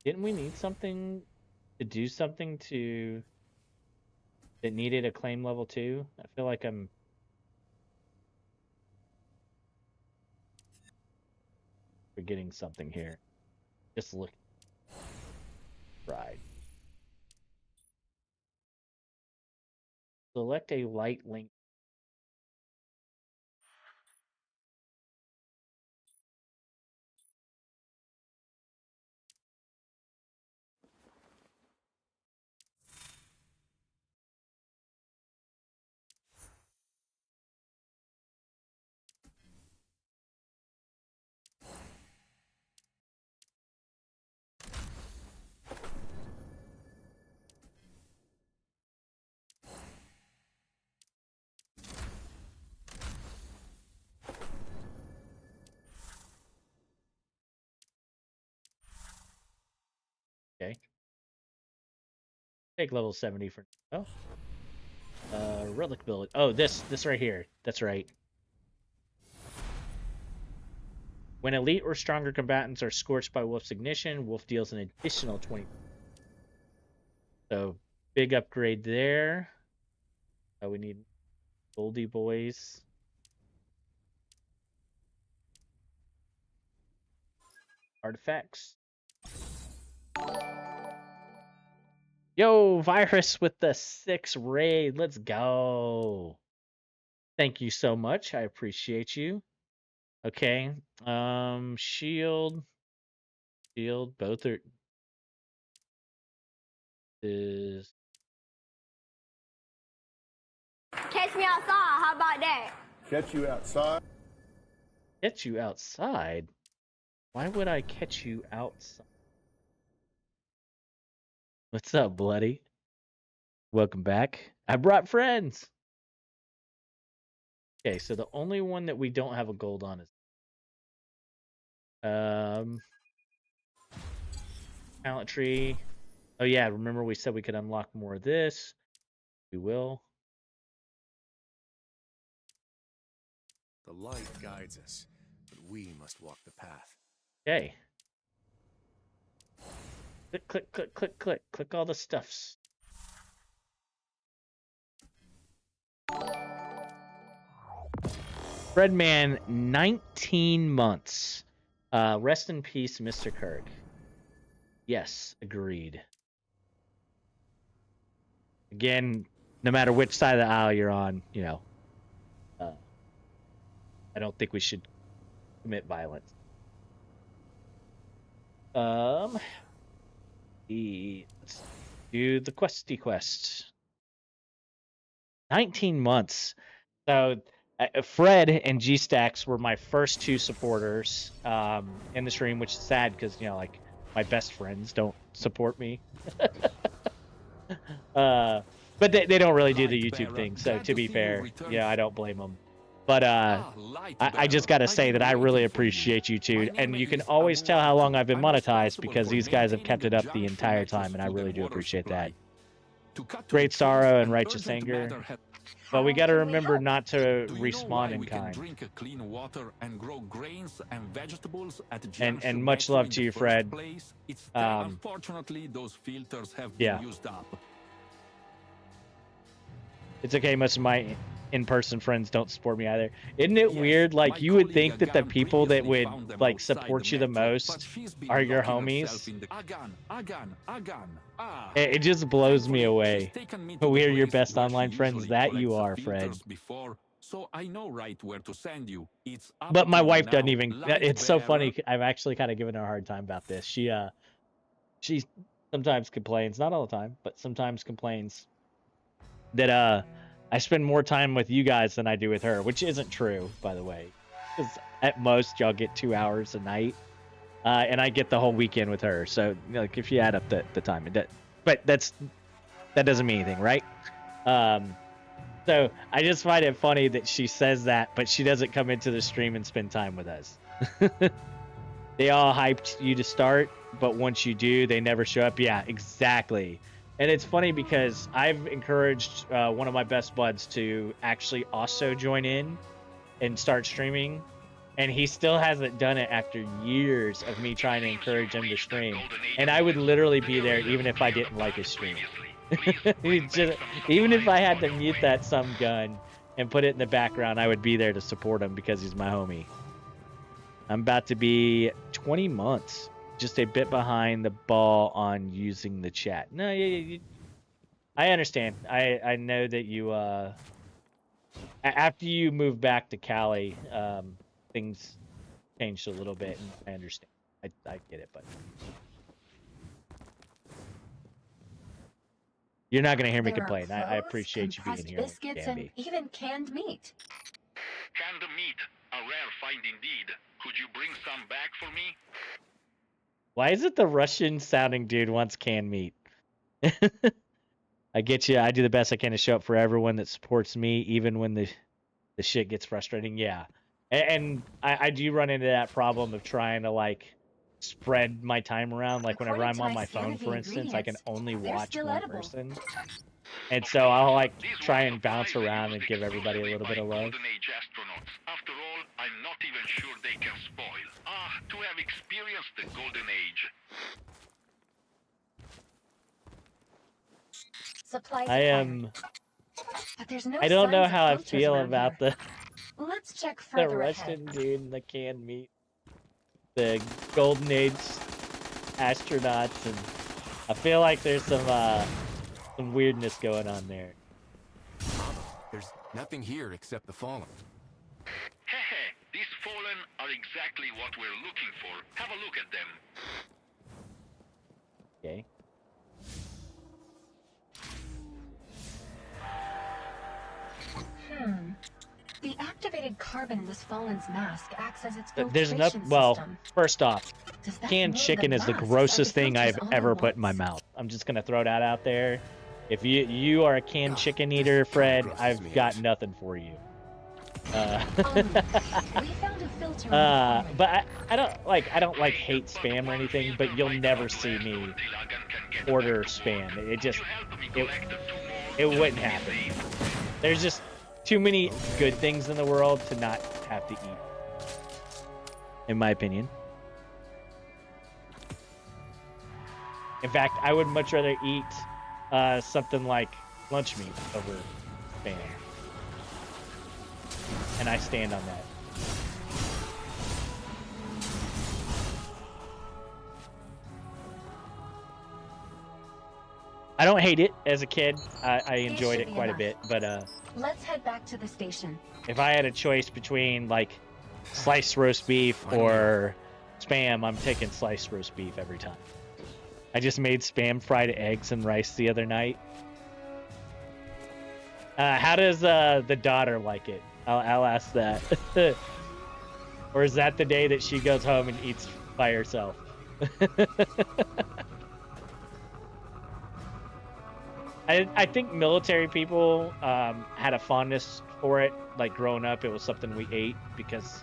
Didn't we need something to do something to... that needed Acclaim level 2? I feel like I'm forgetting something here. Just look. Right. Select a light link. Okay. Take level 70 for now. Relic ability. Oh, this right here. That's right. When elite or stronger combatants are scorched by Wolf's ignition, Wolf deals an additional 20. So big upgrade there. We need Goldie boys. Artifacts. Yo, Virus with the 6 raid. Let's go. Thank you so much. I appreciate you. Okay. Shield. Shield. Both are. Is. Catch me outside. How about that? Catch you outside? Catch you outside? Why would I catch you outside? What's up, Bloody? Welcome back. I brought friends. Okay, so the only one that we don't have a gold on is talent tree. Oh yeah, remember we said we could unlock more of this. We will. The light guides us, but we must walk the path. Okay. Click, click, click, click, click. Click all the stuffs. Fredman, 19 months. Rest in peace, Mr. Kirk. Yes, agreed. Again, no matter which side of the aisle you're on, you know, I don't think we should commit violence. Let's do the questy quest. 19 months. So Fred and G-Stax were my first two supporters in the stream, which is sad because, you know, like, my best friends don't support me. But they don't really do the YouTube thing, so to be fair, yeah, I don't blame them. But I just got to say that I really appreciate you two, and you can always tell how long I've been monetized because these guys have kept it up the entire time, and I really do appreciate that. Great sorrow and righteous anger. But we got to remember not to respawn in kind. And much love to you, Fred. Unfortunately, those filters have been used up. It's okay, most of my in-person friends don't support me either. Isn't it weird? Like, you would think that the people that would, like, support you the most are your homies. It just blows me away. We are your best online friends. That you are, Fred. So I know right where to send you. But my wife doesn't even. It's so funny. I've actually kind of given her a hard time about this. She sometimes complains, not all the time, but sometimes complains that I spend more time with you guys than I do with her, which isn't true, by the way. Because at most y'all get 2 hours a night, and I get the whole weekend with her. So, you know, like, if you add up the time, but that doesn't mean anything, right? So I just find it funny that she says that, but she doesn't come into the stream and spend time with us. They all hyped you to start, but once you do, they never show up. Yeah, exactly. And it's funny because I've encouraged one of my best buds to actually also join in and start streaming, and he still hasn't done it after years of me trying to encourage him to stream. And I would literally be there even if I didn't like his stream. Even if I had to mute that some gun and put it in the background, I would be there to support him because he's my homie. I'm about to be 20 months. Just a bit behind the ball on using the chat. No, yeah, I understand. I know that you after you moved back to Cali, things changed a little bit, and I understand. I get it, but you're not gonna hear me complain. I appreciate you being here. Biscuits and even canned meat. Canned meat, a rare find indeed. Could you bring some back for me? Why is it the Russian-sounding dude wants canned meat? I get you. I do the best I can to show up for everyone that supports me, even when the shit gets frustrating. Yeah, and I do run into that problem of trying to like spread my time around. Like whenever I'm on my phone, for instance, I can only watch one person, and so I'll like try and bounce around and give everybody a little bit of love. After all, I'm not even sure they can spoil. To have experienced the golden age. Supplies I am. But there's no I don't know signs of how I filters feel around about here. Let's check the further Russian ahead. dude and the canned meat, the golden age astronauts, and I feel like there's some weirdness going on there. There's nothing here except the fallen. Hehe, these fallen are exactly what we're looking for. Have a look at them. Okay. The activated carbon in this fallen's mask acts as its filtration There's enough. Well, system. first off, Does that canned mean chicken is the masks are grossest thing filters I've all ever at put in my once? mouth. I'm just gonna throw that out there. If you are a canned chicken eater, Fred, I've got nothing for you. We found a filter in the But I don't like hate spam or anything, but you'll never see me order spam. It wouldn't happen. There's just too many good things in the world to not have to eat, in my opinion. In fact, I would much rather eat something like lunch meat over spam. And I stand on that. I don't hate it as a kid. I enjoyed it quite a bit, but Let's head back to the station. if I had a choice between like sliced roast beef or spam, I'm taking sliced roast beef every time. I just made spam fried eggs and rice the other night. How does the daughter like it? I'll ask that. Or is that the day that she goes home and eats by herself? I think military people had a fondness for it. Like growing up, it was something we ate because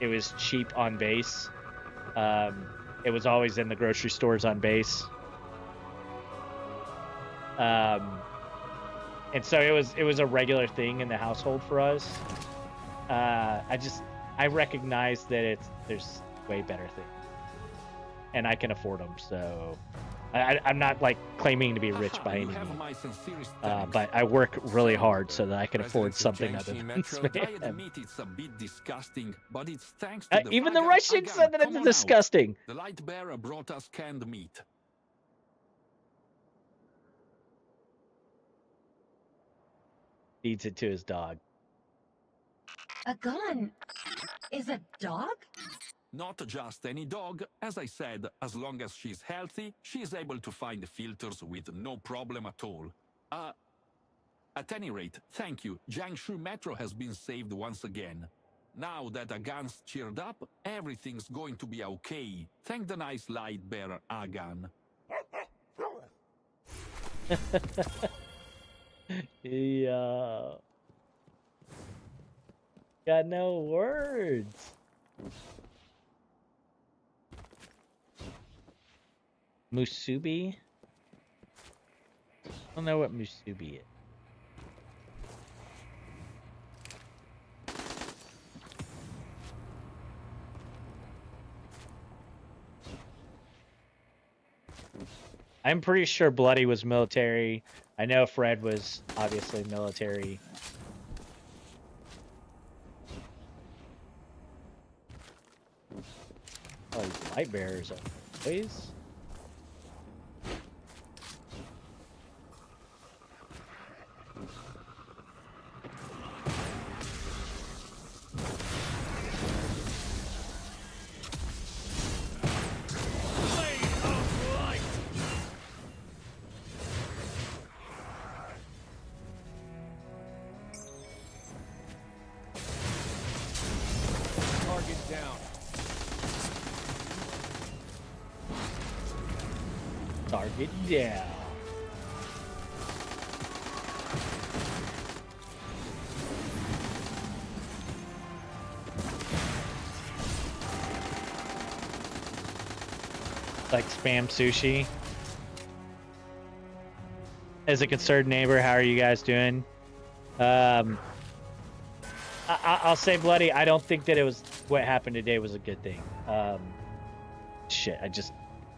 it was cheap on base. It was always in the grocery stores on base. And so it was a regular thing in the household for us. I recognize that there's way better things, and I can afford them. So I'm not like claiming to be rich by any means, but I work really hard so that I can afford something other than spam. It's a bit disgusting, but it's thanks to even the Russians said that it's disgusting. The light bearer brought us canned meat. Feeds it to his dog. A gun is a dog? Not just any dog. As I said, as long as she's healthy, she's able to find the filters with no problem at all. At any rate, thank you. Jiangsu Metro has been saved once again. Now that Agan's cheered up, everything's going to be okay. Thank the nice light bearer, Agan. Yeah. Got no words. Musubi? I don't know what Musubi is. I'm pretty sure Bloody was military. I know Fred was obviously military. Oh, these light bearers are please. Target down. Target down. Like spam sushi. As a concerned neighbor, how are you guys doing? I'll say, Bloody, I don't think that it was what happened today was a good thing. Shit, I just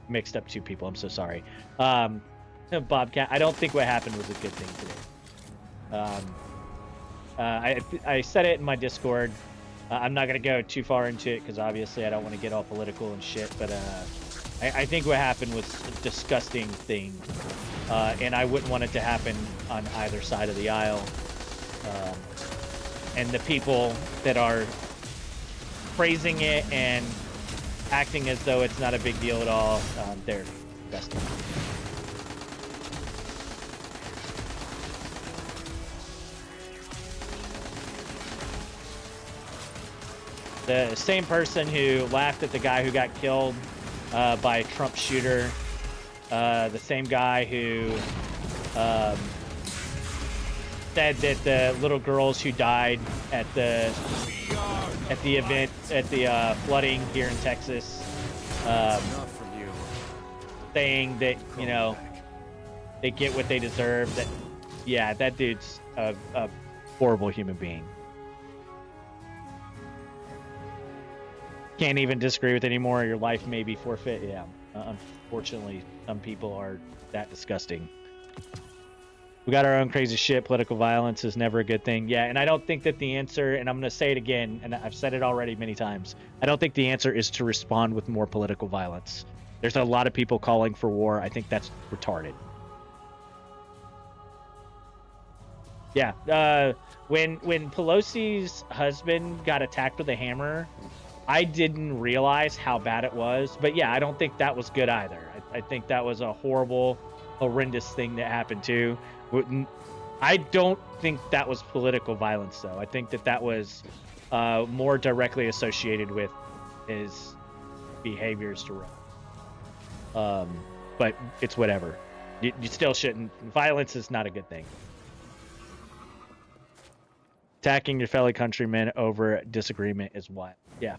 mixed up two people. I'm so sorry. Bobcat, I don't think what happened was a good thing today. I said it in my Discord. I'm not going to go too far into it because obviously I don't want to get all political and shit, but I think what happened was a disgusting thing, and I wouldn't want it to happen on either side of the aisle. And the people that are praising it and acting as though it's not a big deal at all, they're disgusting. The same person who laughed at the guy who got killed by a Trump shooter, the same guy who said that the little girls who died at the event at the flooding here in Texas, saying that they get what they deserve. That yeah, that dude's a horrible human being. Can't even disagree with anymore. Your life may be forfeit. Yeah, unfortunately, some people are that disgusting. We got our own crazy shit. Political violence is never a good thing. Yeah, and I don't think that the answer, and I'm going to say it again, and I've said it already many times, I don't think the answer is to respond with more political violence. There's a lot of people calling for war. I think that's retarded. Yeah, when Pelosi's husband got attacked with a hammer, I didn't realize how bad it was. But yeah, I don't think that was good either. I think that was a horrible, horrendous thing that happened too. I don't think that was political violence, though. I think that was more directly associated with his behaviors to run. But it's whatever. You still shouldn't. Violence is not a good thing. Attacking your fellow countrymen over disagreement is what? Yeah.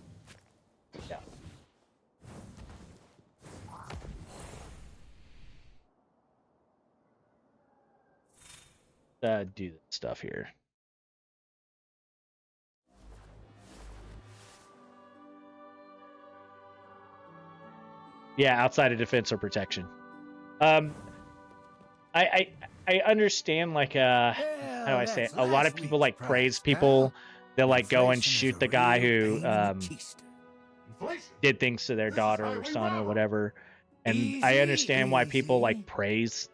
Yeah. Do that stuff here. Yeah, outside of defense or protection. I understand, like, how do I say it? A lot of people like praise people. They'll like go and shoot the guy who did things to their daughter or son or whatever. And I understand why people like praise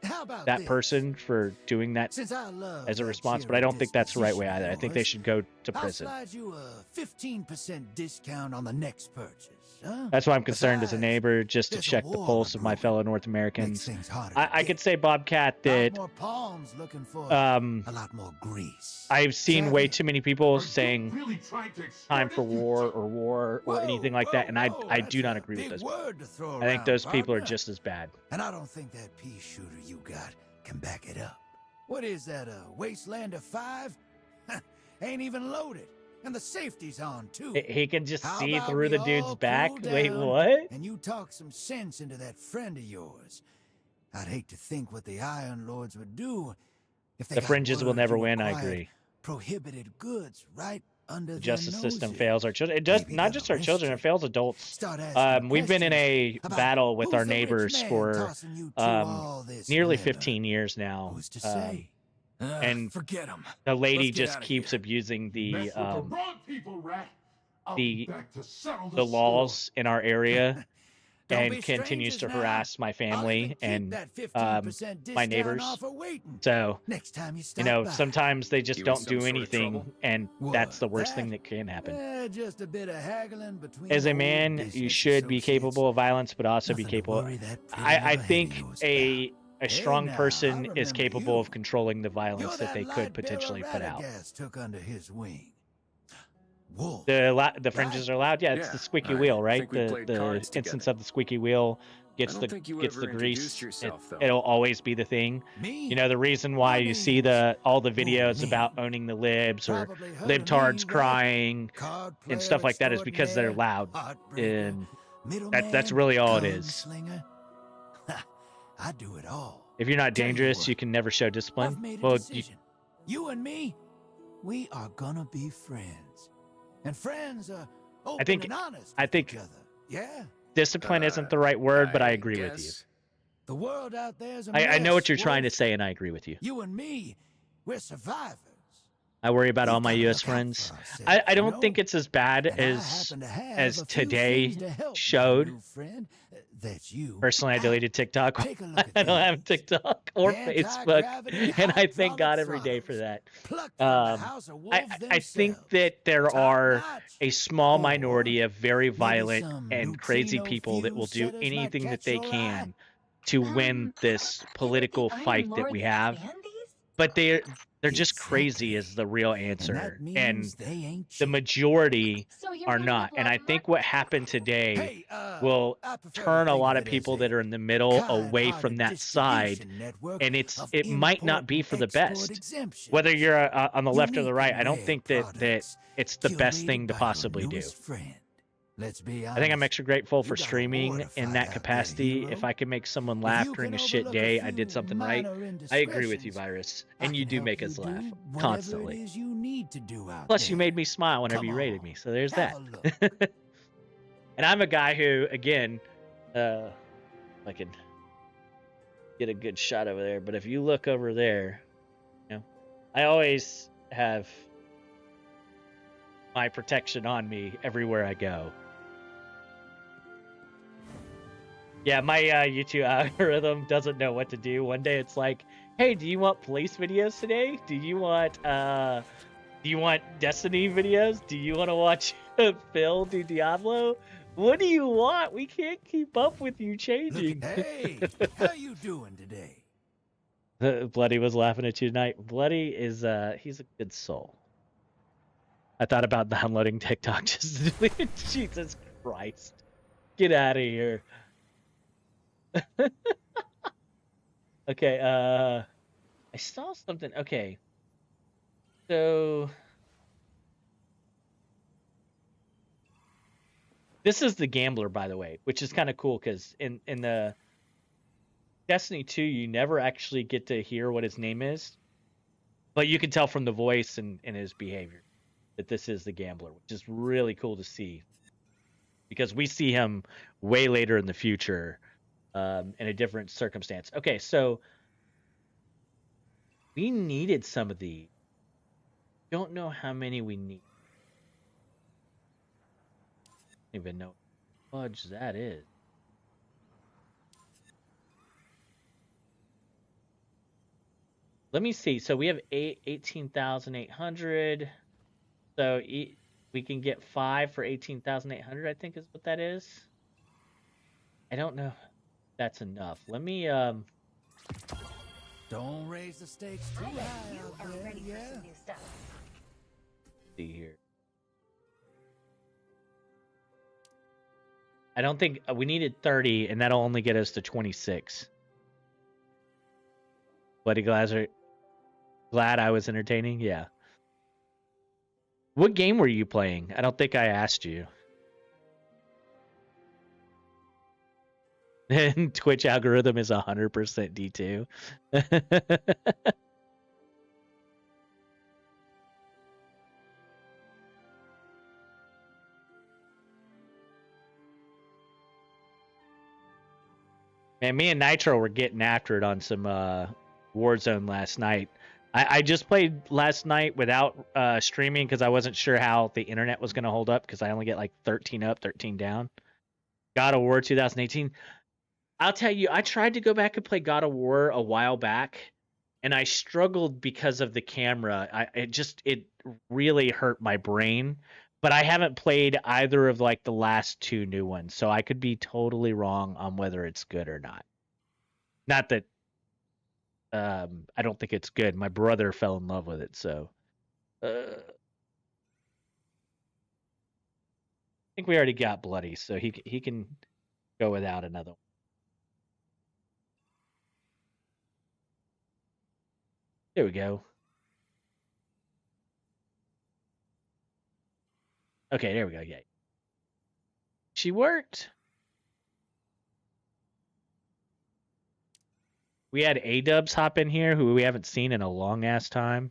that person for doing that as a response, but I don't think that's the right way either. I think they should go to prison. I'll slide you a 15% discount on the next purchase. Huh? That's why I'm concerned as a neighbor, just to check the pulse of my fellow North Americans. I could say, Bobcat, that a lot more grease. I've seen way too many people saying time for war or anything like that, and I do not agree with those people. I think those people are just as bad. And I don't think that pea shooter you got can back it up. What is that, a Wastelander 5? Ain't even loaded. And the safety's on, too. He can just see through the dude's back? Wait, what? And you talk some sense into that friend of yours. I'd hate to think what the Iron Lords would do if they The fringes will never win, I agree. Prohibited goods right under the justice system fails our children. It does not just our children, it fails adults. We've been in a battle with our neighbors for nearly 15 years now. And forget him. the lady just keeps abusing the wrong people, rat. the laws in our area and continues to harass my family and my neighbors. So, next time you you know, by. sometimes they just You in don't some do sort of anything, trouble? and that's the worst thing that can happen. Just a bit of haggling between As a old man, you business should be associates. capable of violence, but also be Nothing to capable. worry that pretty I little think head of yours a Hey, strong now, I person is remember capable you. of controlling the You're violence that that they could light-bearer potentially put out. Radagast took under his wing. Wolf. The fringes are loud. Yeah, it's Yeah, the squeaky I wheel, right? think we played The cards instance together. of the squeaky wheel gets I the don't think you gets ever the grease. introduced yourself, though. It'll always be the thing. Me? You know, the reason why you see all the videos about owning the libs or Probably heard of libtards me, right? crying Card and player stuff like that is because they're extraordinaire, loud. heartbreaker, And middleman, that's really all it is. gunslinger. I do it all. If you're not Tell you dangerous, what, you can never show I've discipline. made a Well, decision. You and me, we are gonna be friends. And friends are open and honest I with think each other. Yeah. discipline isn't the right word, but I agree with you. guess. The world out there is a I know mess, what you're trying to Wolf. say, and I agree with you. You and me, we're survivors. I worry about all my U.S. friends. I don't think it's as bad as today showed. That's you. Personally, I deleted TikTok. I don't have TikTok or Facebook, and I thank God every day for that. I think that there are a small minority of very violent and crazy people that will do anything that they can to win this political fight that we have. But they're just crazy is the real answer, and the majority are not. And I think what happened today will turn a lot of people that are in the middle away from that side, and it might not be for the best. Whether you're on the left or the right, I don't think that it's the best thing to possibly do. Let's be honest. I think I'm extra grateful for streaming in that capacity. If I can make someone laugh during a shit day, I did something right. I agree with you, Virus. And you do make us laugh constantly. Plus, you made me smile whenever you rated me, so there's that. And I'm a guy who, again, I can get a good shot over there, but if you look over there, you know, I always have my protection on me everywhere I go. Yeah, my YouTube algorithm doesn't know what to do. One day it's like, hey, do you want police videos today? Do you want Destiny videos? Do you want to watch Phil do Diablo? What do you want? We can't keep up with you changing. Hey, how you doing today? Bloody was laughing at you tonight. Bloody is he's a good soul. I thought about downloading TikTok just to delete it. Jesus Christ. Get out of here. Okay, I saw something. Okay. So this is the Gambler, by the way, which is kind of cool because in the Destiny 2, you never actually get to hear what his name is, but you can tell from the voice and his behavior that this is the Gambler, which is really cool to see because we see him way later in the future in a different circumstance. Okay, so we needed some of these. Don't know how many we need. Don't even know what fudge that is. Let me see. So we have 18,800. So we can get 5 for 18,800, I think is what that is. I don't know if that's enough. Let me Don't raise the stakes too high out there, yeah. see here. I don't think we needed 30, and that'll only get us to 26. Bloody glad I was entertaining. Yeah. What game were you playing? I don't think I asked you. And Twitch algorithm is 100% D2. Man, me and Nitro were getting after it on some Warzone last night. I just played last night without streaming because I wasn't sure how the internet was going to hold up because I only get like 13 up, 13 down. God of War 2018. I'll tell you, I tried to go back and play God of War a while back, and I struggled because of the camera. It really hurt my brain. But I haven't played either of like the last two new ones, so I could be totally wrong on whether it's good or not. Not that I don't think it's good. My brother fell in love with it, so I think we already got Bloody, so he can go without another one. There we go. Okay, there we go. Yeah. She worked. We had A-dubs hop in here, who we haven't seen in a long-ass time.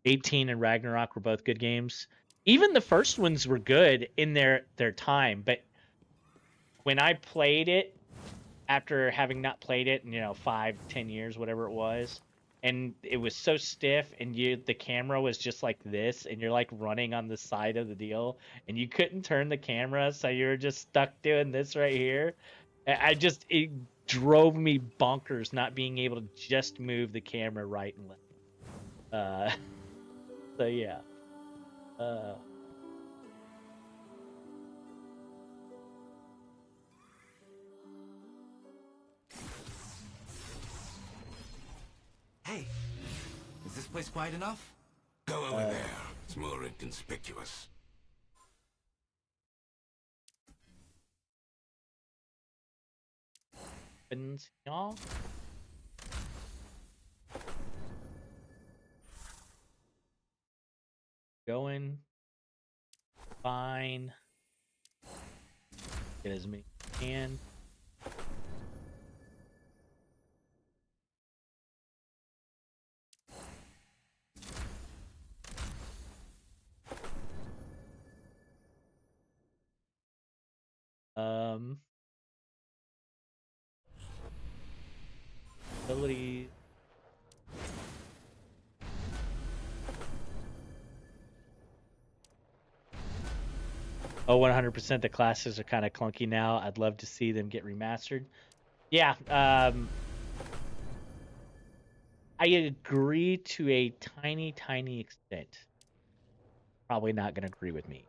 18 and Ragnarok were both good games. Even the first ones were good in their time, but when I played it, after having not played it in, 5-10 years, whatever it was, and it was so stiff, and the camera was just like this, and you're like running on the side of the deal, and you couldn't turn the camera, so you were just stuck doing this right here. It drove me bonkers not being able to just move the camera right and left. So yeah. Hey, is this place quiet enough? Go over there. It's more inconspicuous. Y'all. Going fine. Get as many as I can. Ability. Oh, 100%. The classes are kind of clunky now. I'd love to see them get remastered. Yeah. I agree to a tiny, tiny extent. Probably not going to agree with me.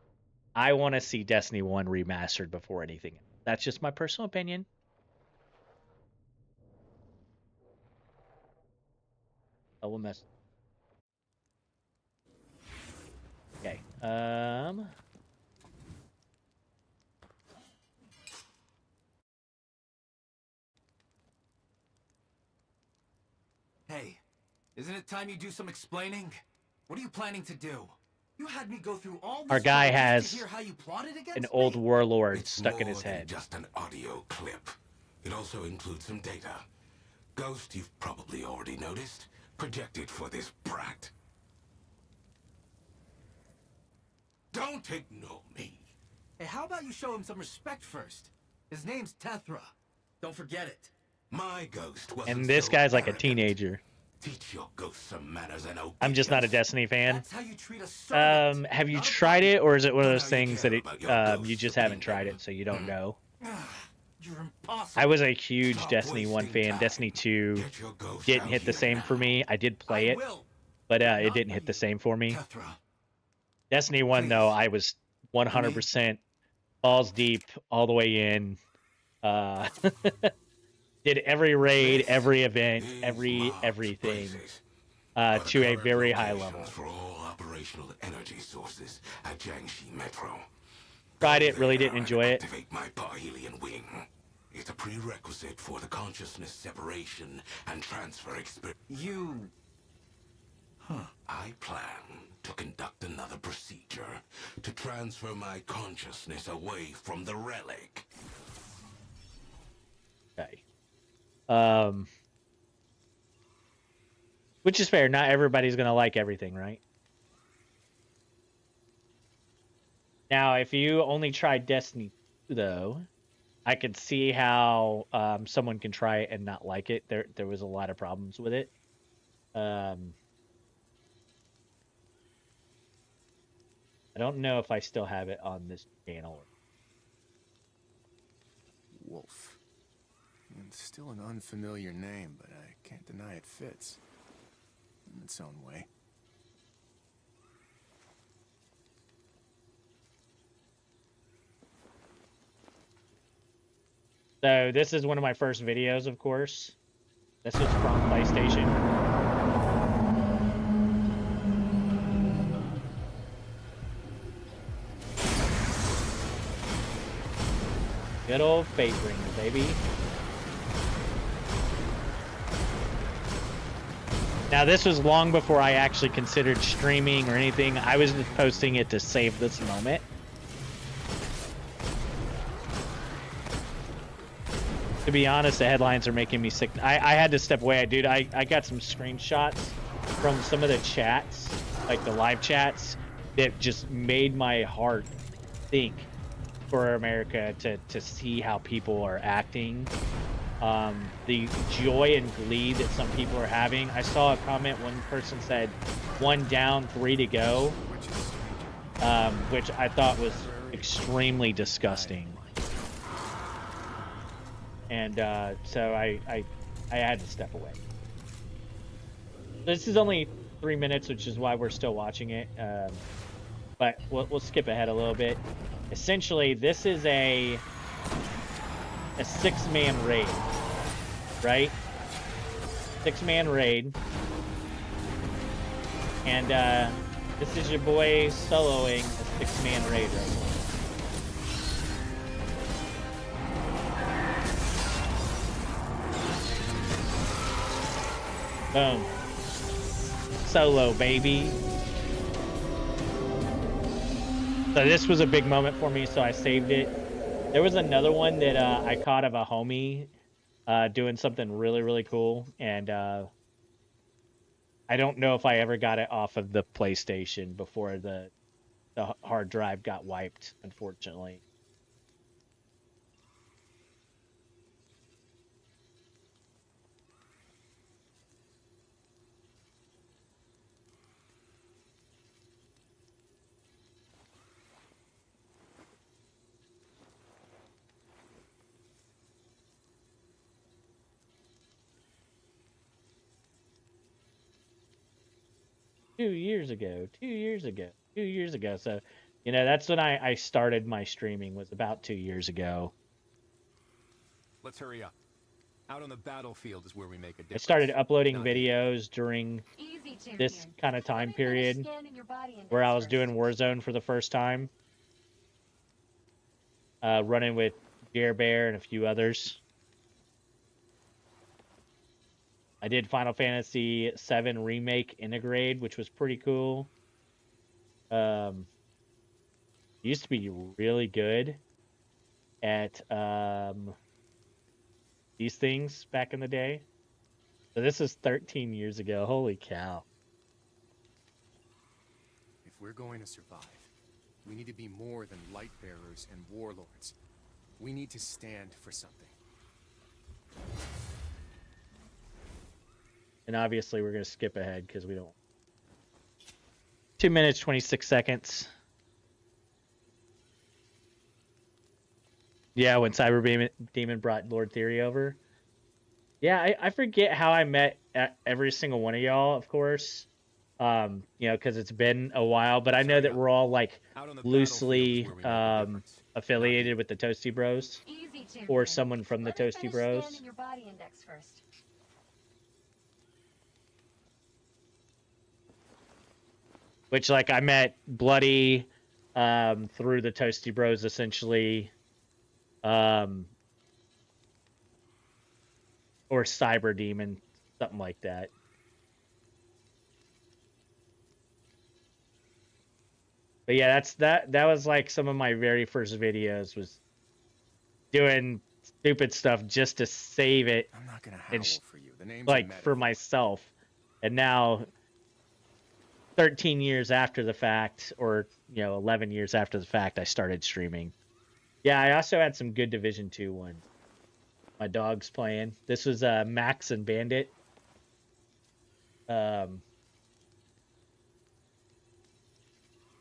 I want to see Destiny 1 remastered before anything. That's just my personal opinion. Oh, we'll mess. Okay. Hey, isn't it time you do some explaining? What are you planning to do? You had me go through all this. Our guy has to hear how you plotted against an old warlord It's stuck in more his than head. just an audio clip. It also includes some data. Ghost, you've probably already noticed, projected for this brat. Don't ignore me. Hey, how about you show him some respect first? His name's Tethra. Don't forget it. My ghost wasn't And this so guy's like a arrogant. teenager. Teach your ghost some manners and obedience. I'm just not a Destiny fan. That's how you treat a servant. Have you tried it, or is it one of those things that you just haven't tried it, so you don't know? You're impossible. I was a huge Destiny 1 fan. Destiny 2 didn't hit the same for me. I did play it, but it didn't hit the same for me. Destiny 1, though, I was 100% balls deep all the way in. Did every raid, every event, everything to a very high level. For all operational energy sources at Jiangxi Metro. Tried it, really didn't enjoy it. Activate my parhelion wing. It's a prerequisite for the consciousness separation and transfer experience. I plan to conduct another procedure to transfer my consciousness away from the relic. Okay. Which is fair. Not everybody's gonna like everything, right? Now, if you only tried Destiny 2, though, I could see how someone can try it and not like it. There was a lot of problems with it. I don't know if I still have it on this channel. Wolf. It's still an unfamiliar name, but I can't deny it fits. In its own way. So this is one of my first videos, of course. This was from PlayStation. Good old Fate Bringer, baby. Now this was long before I actually considered streaming or anything. I was just posting it to save this moment. To be honest, the headlines are making me sick. I had to step away, dude. I got some screenshots from some of the chats, like the live chats, that just made my heart think for America to see how people are acting. The joy and glee that some people are having. I saw a comment, one person said, 1 down, 3 to go, which I thought was extremely disgusting. And so I had to step away. This is only 3 minutes, which is why we're still watching it. But we'll skip ahead a little bit. Essentially, this is a 6-man raid, right? 6-man raid. And this is your boy soloing a 6-man raid right now. Boom. Solo, baby. So this was a big moment for me, so I saved it. There was another one that I caught of a homie doing something really, really cool. And I don't know if I ever got it off of the PlayStation before the hard drive got wiped, unfortunately. Two years ago. So, you know, that's when I started my streaming, was about 2 years ago. Let's hurry up. Out on the battlefield is where we make a I difference. started uploading videos during this kind of time period where I was doing Warzone for the first time. Running with Gerard and a few others. I did Final Fantasy VII Remake Integrate, which was pretty cool. Used to be really good at these things back in the day. So this is 13 years ago. Holy cow. If we're going to survive, we need to be more than light bearers and warlords. We need to stand for something. And obviously we're going to skip ahead because we don't. 2 minutes, 26 seconds. Yeah, when Cyber Demon brought Lord Theory over. Yeah, I forget how I met every single one of y'all, of course. You know, because it's been a while, but I know that we're all like loosely affiliated with the Toasty Bros, or someone from the Toasty Bros. Which, like, I met Bloody through the Toasty Bros, essentially. Or Cyber Demon, something like that. But yeah, that was like some of my very first videos, was doing stupid stuff just to save it. I'm not gonna howl for you. The name's like for myself. And now 13 years after the fact, or 11 years after the fact, I started streaming. Yeah, I also had some good Division 2 ones. My dog's playing. This was Max and Bandit.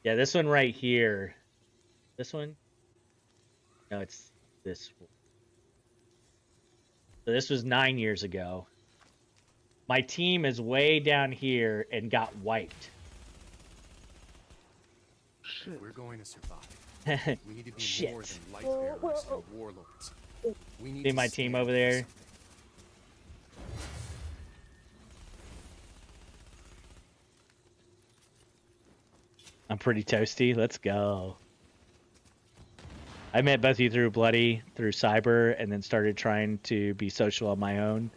Yeah, this one right here. This one? No, it's this one. So this was 9 years ago. My team is way down here and got wiped. We're going to survive. We need to be more than light bearers and warlords. We need See to my team stand over for there? something. I'm pretty toasty. Let's go. I met both of you through Bloody, through Cyber, and then started trying to be social on my own.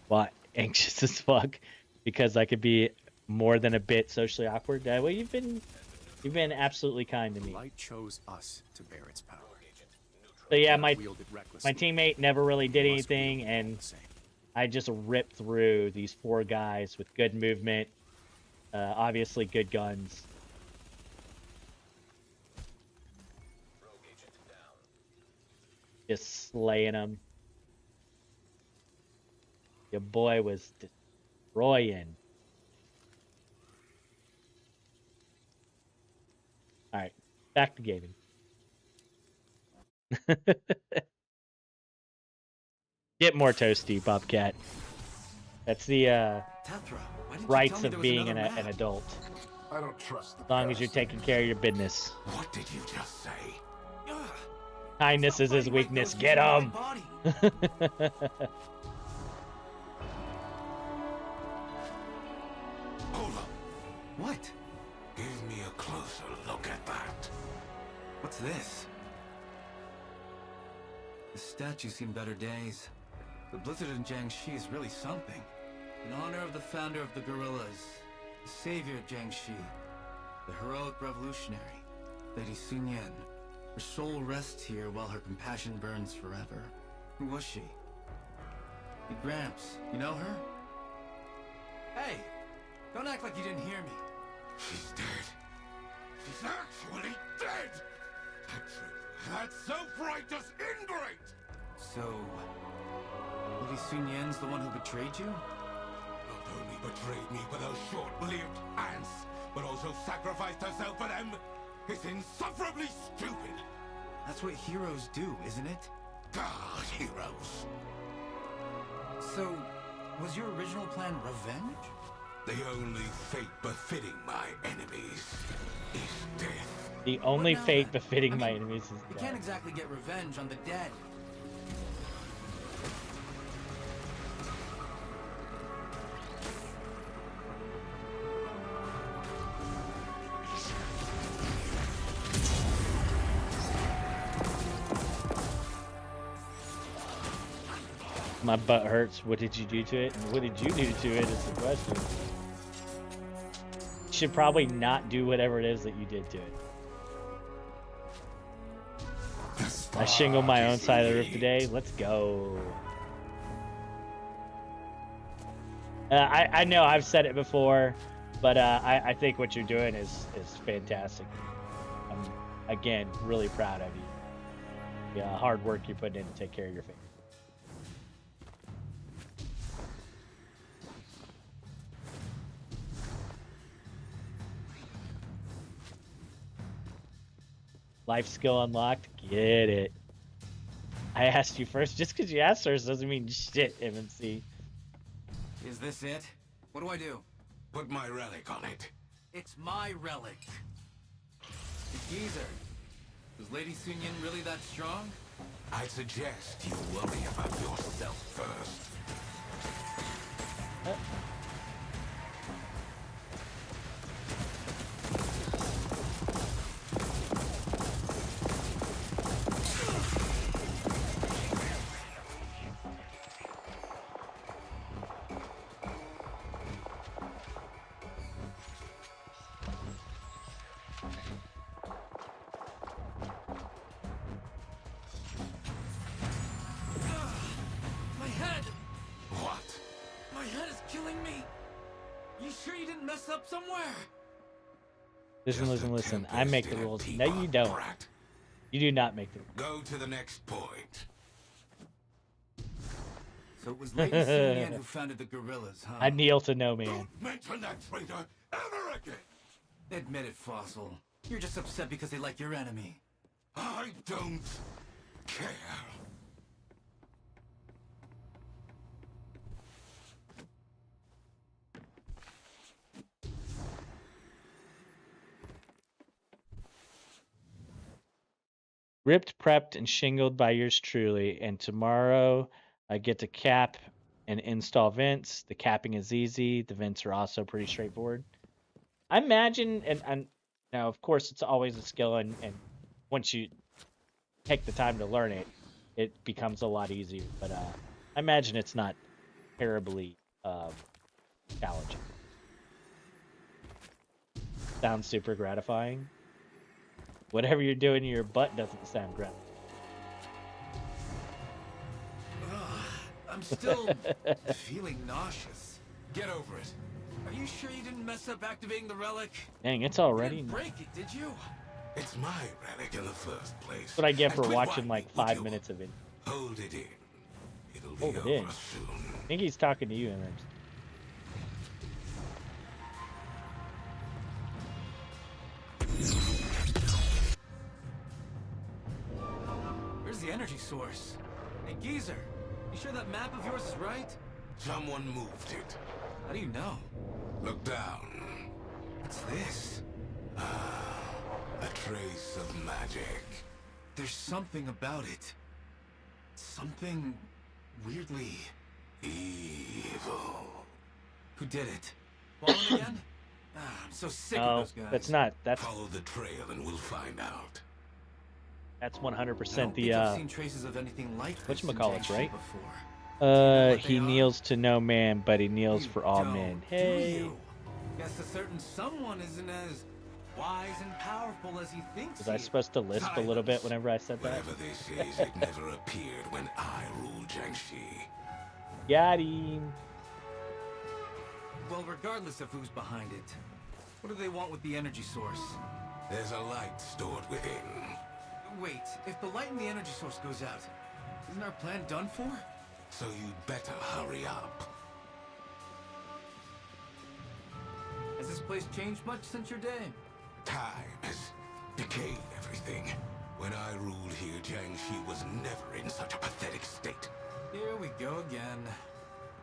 Well, anxious as fuck because I could be more than a bit socially awkward. Well, you've been absolutely kind to me. Light chose us to bear its power. So yeah, my Wielded recklessly. teammate never really did anything, and I just ripped through these 4 guys with good movement, obviously good guns. Just slaying them. Your boy was destroying. All right, back to gaming. Get more toasty, Bobcat. That's the Tetra, why didn't you rights tell me of there was being another an map? adult. I don't trust the As long as you're taking care of your business. What did you just say? Kindness is his weakness. Get him! Hold up. What? Give me a closer look at that. What's this? The statue's seen better days. The blizzard in Jiangxi is really something. In honor of the founder of the guerrillas, the savior of Jiangxi, the heroic revolutionary, Lady Sun Yan. Her soul rests here while her compassion burns forever. Who was she? Hey, Gramps, you know her? Hey, don't act like you didn't hear me. She's dead. She's actually dead! That self-righteous ingrate! So, Lady Sun Yan's the one who betrayed you? Not only betrayed me for those short-lived ants, but also sacrificed herself for them. It's insufferably stupid. That's what heroes do, isn't it? God, heroes. So, was your original plan revenge? The only fate befitting my enemies is death. The only What now, fate then? befitting I my mean, enemies is You death. can't exactly get revenge on the dead. My butt hurts. What did you do to it? And what did you do to it is the question. You should probably not do whatever it is that you did to it. I shingled my own side of the roof today. Let's go. I know I've said it before, but I think what you're doing is fantastic. I'm, again, really proud of you. The hard work you're putting in to take care of your family. Life skill unlocked. Get it. I asked you first. Just because you asked first doesn't mean shit, MNC. Is this it? What do I do? Put my relic on it. It's my relic. Geezer, is Lady Sun Yan really that strong? I'd suggest you worry about yourself first. My head! What? My head is killing me! You sure you didn't mess up somewhere? Listen. I make the rules. No, you don't. You do not make the rules. Go to the next point. So it was Lady Sun who founded the guerrillas, huh? I kneel to no man. Don't mention that traitor ever again! Admit it, Fossil. You're just upset because they like your enemy. I don't care. Ripped, prepped, and shingled by yours truly. And tomorrow I get to cap and install vents. The capping is easy. The vents are also pretty straightforward. I imagine, and now of course it's always a skill, and once you take the time to learn it, it becomes a lot easier. But I imagine it's not terribly challenging. Sounds super gratifying. Whatever you're doing in your butt doesn't sound gratifying. I'm still feeling nauseous. Get over it. Are you sure you didn't mess up activating the relic? Dang, it's already. You didn't break it, did you? It's my relic in the first place. That's what I get for And quit watching whining, like would 5 you? minutes of it. Hold it in. It'll Hold be it in. over soon. I think he's talking to you, and then. Where's the energy source? Hey, Geezer, you sure that map of yours is right? Someone moved it. How do you know? Look down. What's this? A trace of magic. There's something about it. Something weirdly evil. Who did it? Fallen again? I'm so sick of No, those guys. that's not. That's Follow the trail and we'll find out. that's I don't 100% think the I've seen traces of anything like this in whatchamacallits, Jiangxi right? before. He kneels to no man, but he kneels You for all don't, men. do Hey. you? Guess a certain someone isn't as wise and powerful as he thinks. Was I supposed to lisp a little bit whenever I said that? Whatever this is, it never appeared when I ruled Jiangxi. Got him. Well, regardless of who's behind it, what do they want with the energy source? There's a light stored within. Wait, if the light in the energy source goes out, isn't our plan done for? So you'd better hurry up. Has this place changed much since your day? Time has decayed everything. When I ruled here, Jiangxi was never in such a pathetic state. Here we go again.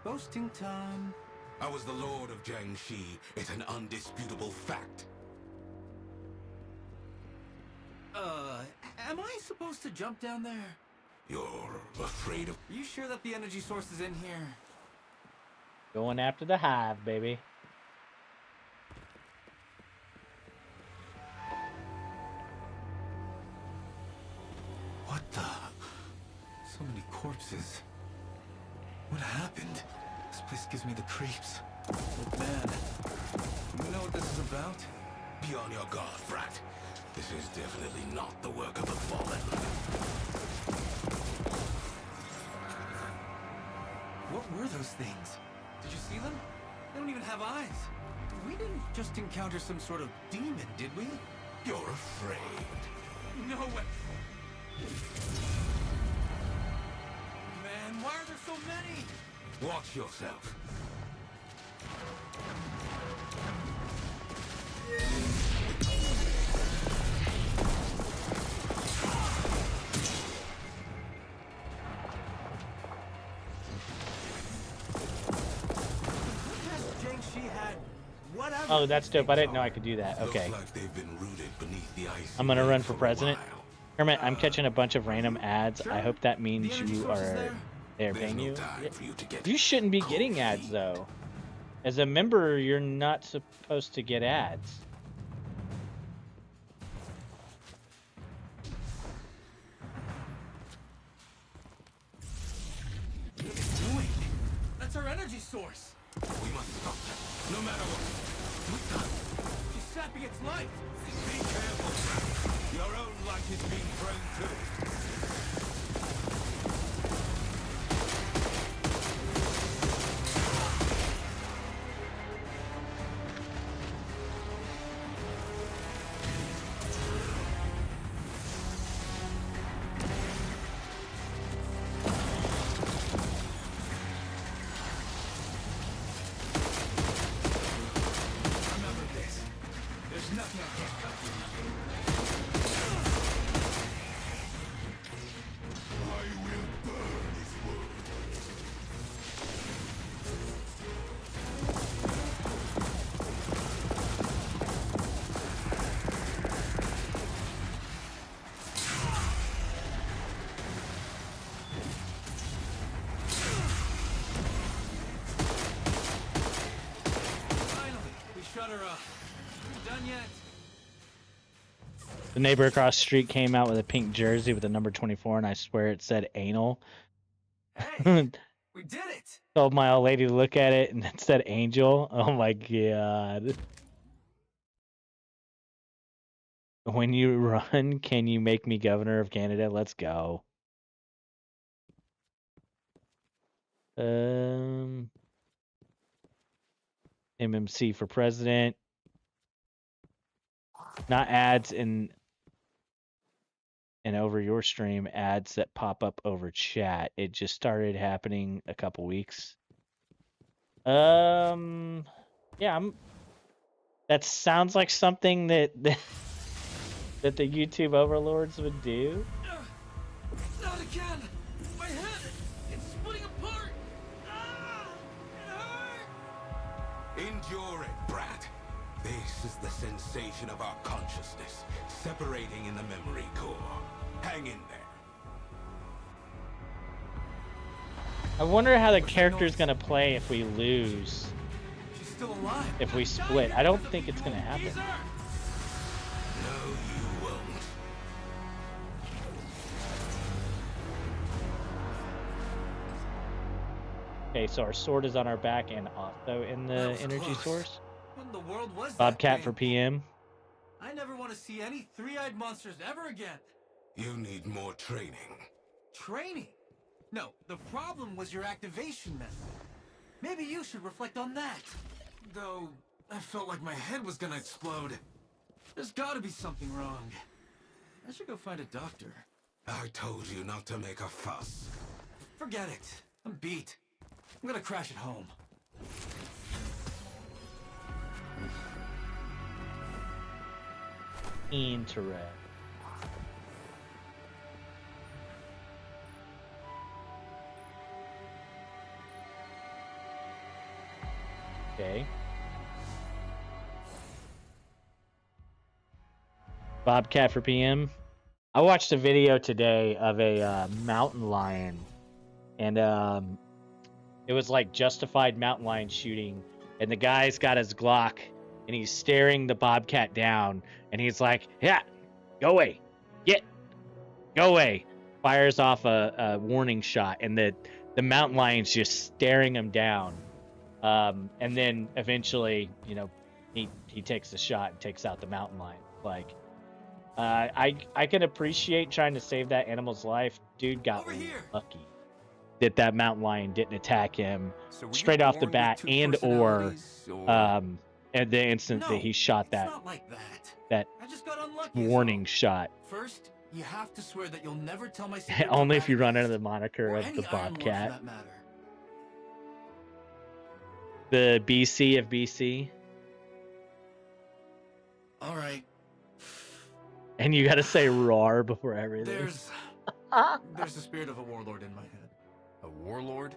Boasting time. I was the lord of Jiangxi. It's an undisputable fact. Am I supposed to jump down there? You're afraid of... Are you sure that the energy source is in here? Going after the hive, baby. What the? So many corpses. What happened? This place gives me the creeps. But man, you know what this is about? Be on your guard, brat. This is definitely not the work of the fallen. What were those things? Did you see them? They don't even have eyes. We didn't just encounter some sort of demon, did we? You're afraid. No way. Man, why are there so many? Watch yourself. Oh, that's dope. I didn't know I could do that. Okay. Looks like they've been rooted beneath the ice. I'm gonna run for president. KeRmiT, I'm catching a bunch of random ads. I hope that means you are they're paying you. You shouldn't be getting ads though. As a member, you're not supposed to get ads. What are they doing? That's our energy source. We must stop them, no matter what. What the? She's sapping its light. Be careful, Frank. Your own light is being thrown too. nothing I can't cut through. I will burn this world. Finally, we shut her up. We done yet? The neighbor across the street came out with a pink jersey with the number 24, and I swear it said anal. Hey, we did it! Told my old lady to look at it, and it said angel. Oh my god. When you run, can you make me governor of Canada? Let's go. MMC for president. Not ads in and over your stream, ads that pop up over chat. It just started happening a couple weeks. Yeah, that sounds like something that that the YouTube overlords would do. Not again! My head! It's splitting apart! Ah! It hurts! Endure it, brat. This is the sensation of our consciousness, separating in the memory core. Hang in there. I wonder how the character's gonna play if we lose. She's still alive. If we split. I don't think it's gonna happen. No, you won't. Okay, so our sword is on our back and also in the energy close. source. What in the world was that Bobcat thing? for PM. I never want to see any three-eyed monsters ever again. You need more training. Training? No, the problem was your activation method. Maybe you should reflect on that. Though, I felt like my head was gonna explode. There's gotta be something wrong. I should go find a doctor. I told you not to make a fuss. Forget it. I'm beat. I'm gonna crash at home. Interesting. Okay. Bobcat for PM. I watched a video today of a mountain lion, and it was like justified mountain lion shooting, and the guy's got his Glock, and he's staring the bobcat down, and he's like, "Yeah, go away, go away." Fires off a warning shot, and the mountain lion's just staring him down, and then eventually, you know, he takes the shot and takes out the mountain lion. Like, I can appreciate trying to save that animal's life. Dude got lucky that that mountain lion didn't attack him straight off the bat, and or at the instant that he shot that warning shot. First, you have to swear that you'll never tell my secret. Only if you run under the moniker of the Bobcat. The BC of BC. All right. And you gotta say roar before everything. There's the spirit of a warlord in my head. A warlord?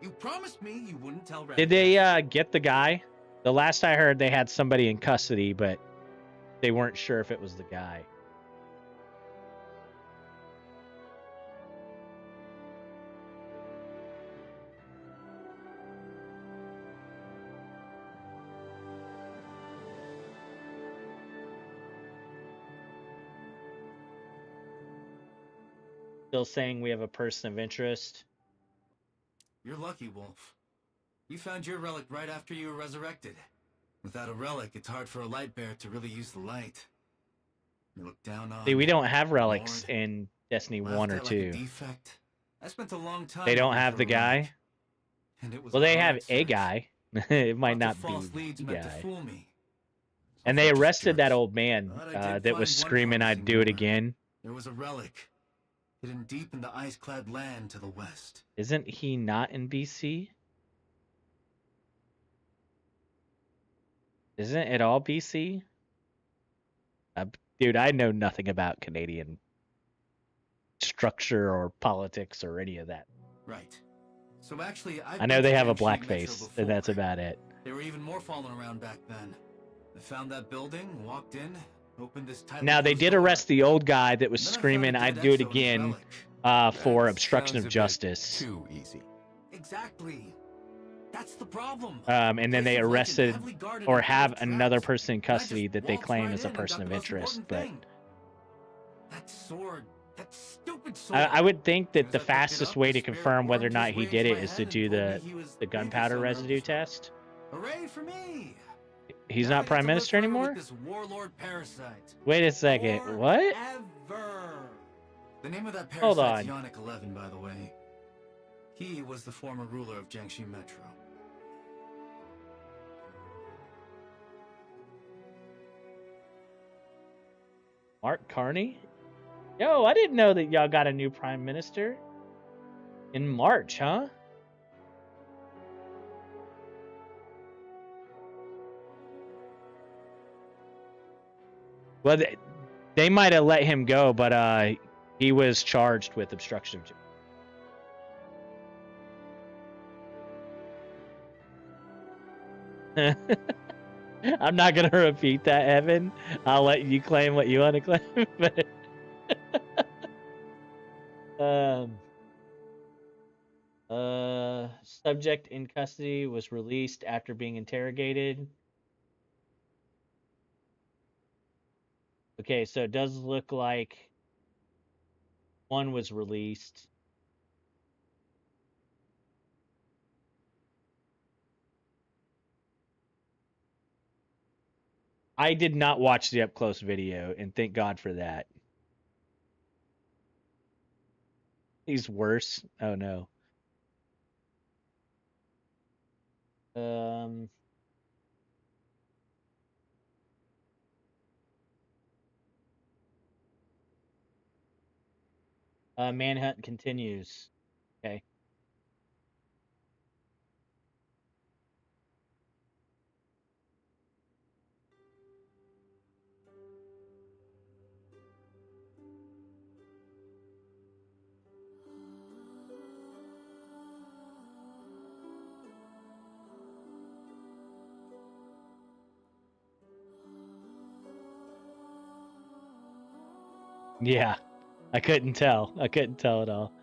You promised me you wouldn't tell Red. Did they get the guy? The last I heard, they had somebody in custody, but they weren't sure if it was the guy. Still saying we have a person of interest. You're lucky, Wolf. You found your relic right after you were resurrected. Without a relic, it's hard for a light bearer to really use the light. You look down on. See, we don't have relics in Destiny 1 or 2. Defect. I spent a long time. They don't have the guy. Well, they have a guy. It might not be the guy. And they arrested that old man that was screaming, "I'd do it again." There was a relic hidden deep in the ice-clad land to the west. Isn't he not in BC? Isn't it all BC? Dude, I know nothing about Canadian structure or politics or any of that. Right. So actually, I know they have a blackface, and that's about it. They were even more falling around back then. I found that building, walked in, opened this tightly Now, they closed did door, arrest the old guy that was and then I screaming, found a I'd dead do it exo in his again, relic. for That obstruction sounds of a bit justice. Too easy. Exactly. That's the problem. And then they Places like arrested heavily guarded or and full have of another traps. person in And I just custody that they waltzed claim right is a in and person got of the most interest. important But thing. That sword, that stupid sword. I would think that As the I picked it fastest up, way the to spirit confirm whether or wormed not his he way did into it my is to head do and told me he was the the biggest gunpowder owner of residue this world. test. Hooray for me! He's Now I not get prime to live minister forever anymore? with this warlord parasite. Wait a second. What? Forever. The name of that Hold parasite's on. Yannick 11, by the way. He was the former ruler of Jiangxi Metro. Mark Carney? Yo, I didn't know that y'all got a new prime minister. In March, huh? Well, they might have let him go, but he was charged with obstruction of justice. I'm not gonna repeat that, Evan. I'll let you claim what you want to claim. But subject in custody was released after being interrogated. Okay, so it does look like one was released. I did not watch the up close video, and thank God for that. He's worse. Oh no. Manhunt continues. Okay. Yeah, I couldn't tell. I couldn't tell at all.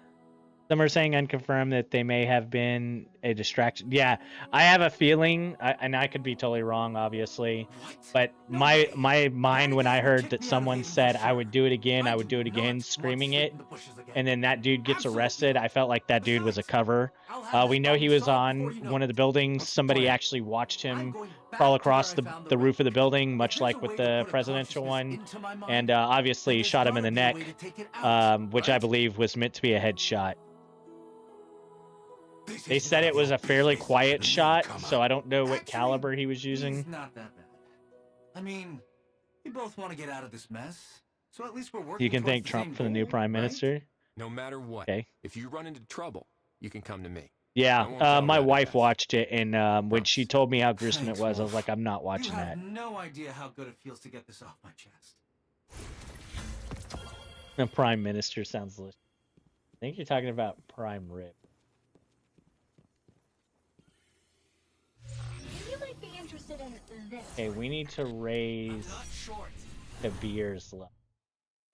Some are saying unconfirmed that they may have been a distraction. Yeah, I have a feeling, and I could be totally wrong, obviously, but my mind when I heard that someone said I would do it again, screaming it, and then that dude gets arrested, I felt like that dude was a cover. We know he was on one of the buildings. Somebody actually watched him crawl across the roof of the building, much like with the presidential one, and obviously shot him in the neck, which I believe was meant to be a headshot. They said it was a fairly quiet shot, so I don't know what caliber he was using. It's not that bad. I mean, we both want to get out of this mess, so at least we're working. You can towards thank the Trump same for the new goal, prime right? minister. No matter what. Okay. If you run into trouble, you can come to me. I won't Yeah, tell my Radagast. wife watched it, and when she told me how gruesome Thanks, it was, I Wolf. was like, I'm not watching You have that. no idea how good it feels to get this off my chest. The prime minister sounds delicious. I think you're talking about prime rib. You might be interested in this. Okay, we need to raise the beer's level.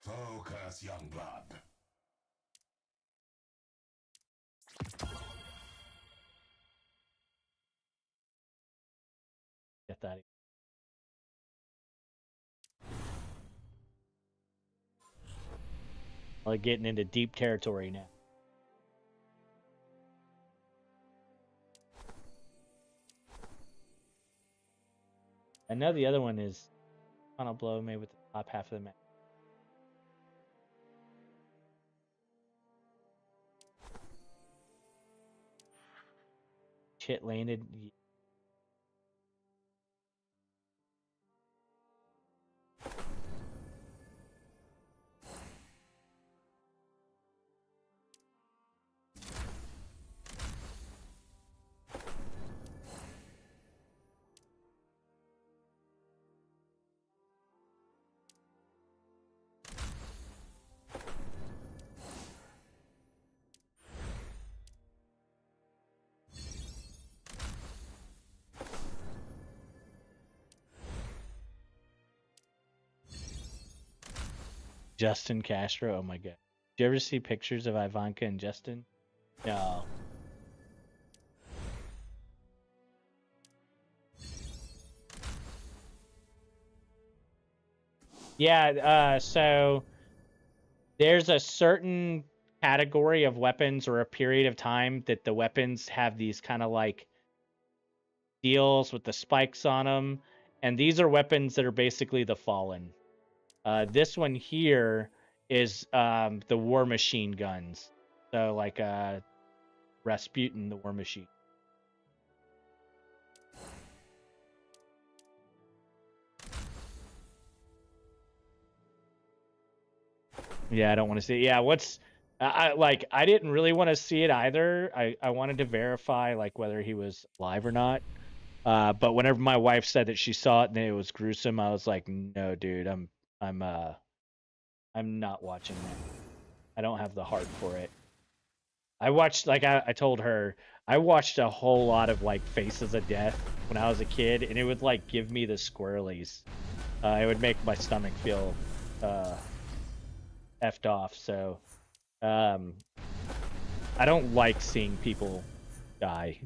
Focus, young blood. Get that. We're getting into deep territory now. I know the other one is final blow made with the top half of the map. Shit landed. Justin Castro. Oh my god. Did you ever see pictures of Ivanka and Justin? No. Yeah, so there's a certain category of weapons or a period of time that the weapons have these kind of like deals with the spikes on them, and these are weapons that are basically the Fallen. This one here is the War Machine guns. So like Rasputin, the War Machine. Yeah, I don't want to see it. Yeah, what's I didn't really want to see it either. I wanted to verify like whether he was alive or not. But whenever my wife said that she saw it and it was gruesome, I was like, no, dude, I'm not watching that. I don't have the heart for it. I watched, like I told her, I watched a whole lot of like Faces of Death when I was a kid, and it would like give me the squirrelies. It would make my stomach feel effed off. So I don't like seeing people die.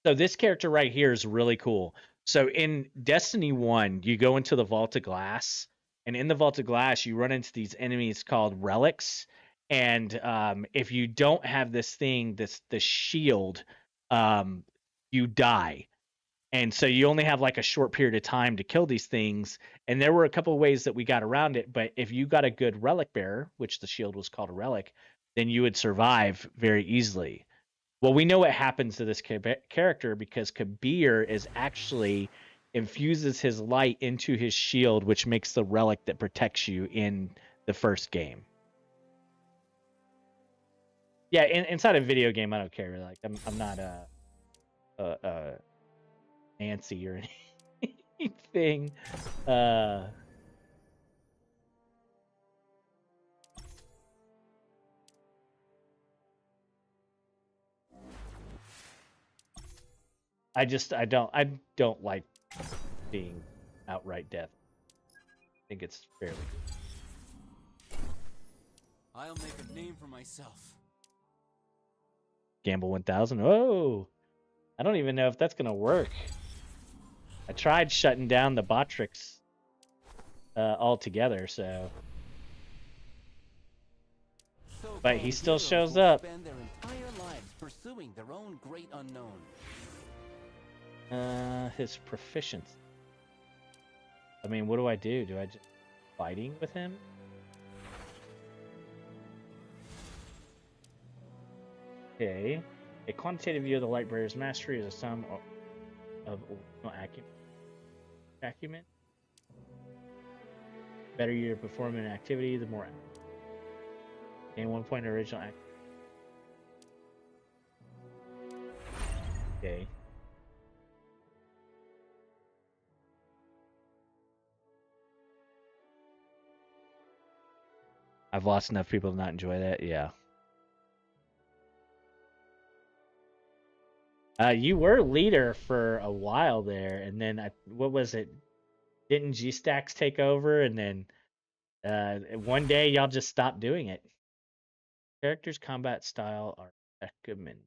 So this character right here is really cool. So in Destiny 1, you go into the Vault of Glass, and in the Vault of Glass, you run into these enemies called relics. And if you don't have this thing, this shield, you die. And so you only have like a short period of time to kill these things. And there were a couple of ways that we got around it. But if you got a good relic bearer, which the shield was called a relic, then you would survive very easily. Well, we know what happens to this character because Kabir is actually infuses his light into his shield, which makes the relic that protects you in the first game. Yeah, inside a video game, I don't care. Like, I'm not a Nancy or anything. I don't like being outright death. I think it's fairly good. I'll make a name for myself. Gamble 1000. Oh, I don't even know if that's gonna work. I tried shutting down the Botrix altogether, so. But he still shows up. Spend their entire lives pursuing their own great unknown. His proficiency. I mean, what do I do? Do I just fighting with him? Okay. A quantitative view of the light bearer's mastery is a sum of acumen. Better you perform an activity, the more. Gain 1 point original act. Okay. I've lost enough people to not enjoy that. Yeah. You were leader for a while there, and then what was it? Didn't G-Stax take over, and then one day y'all just stopped doing it? Characters' combat style are recommended.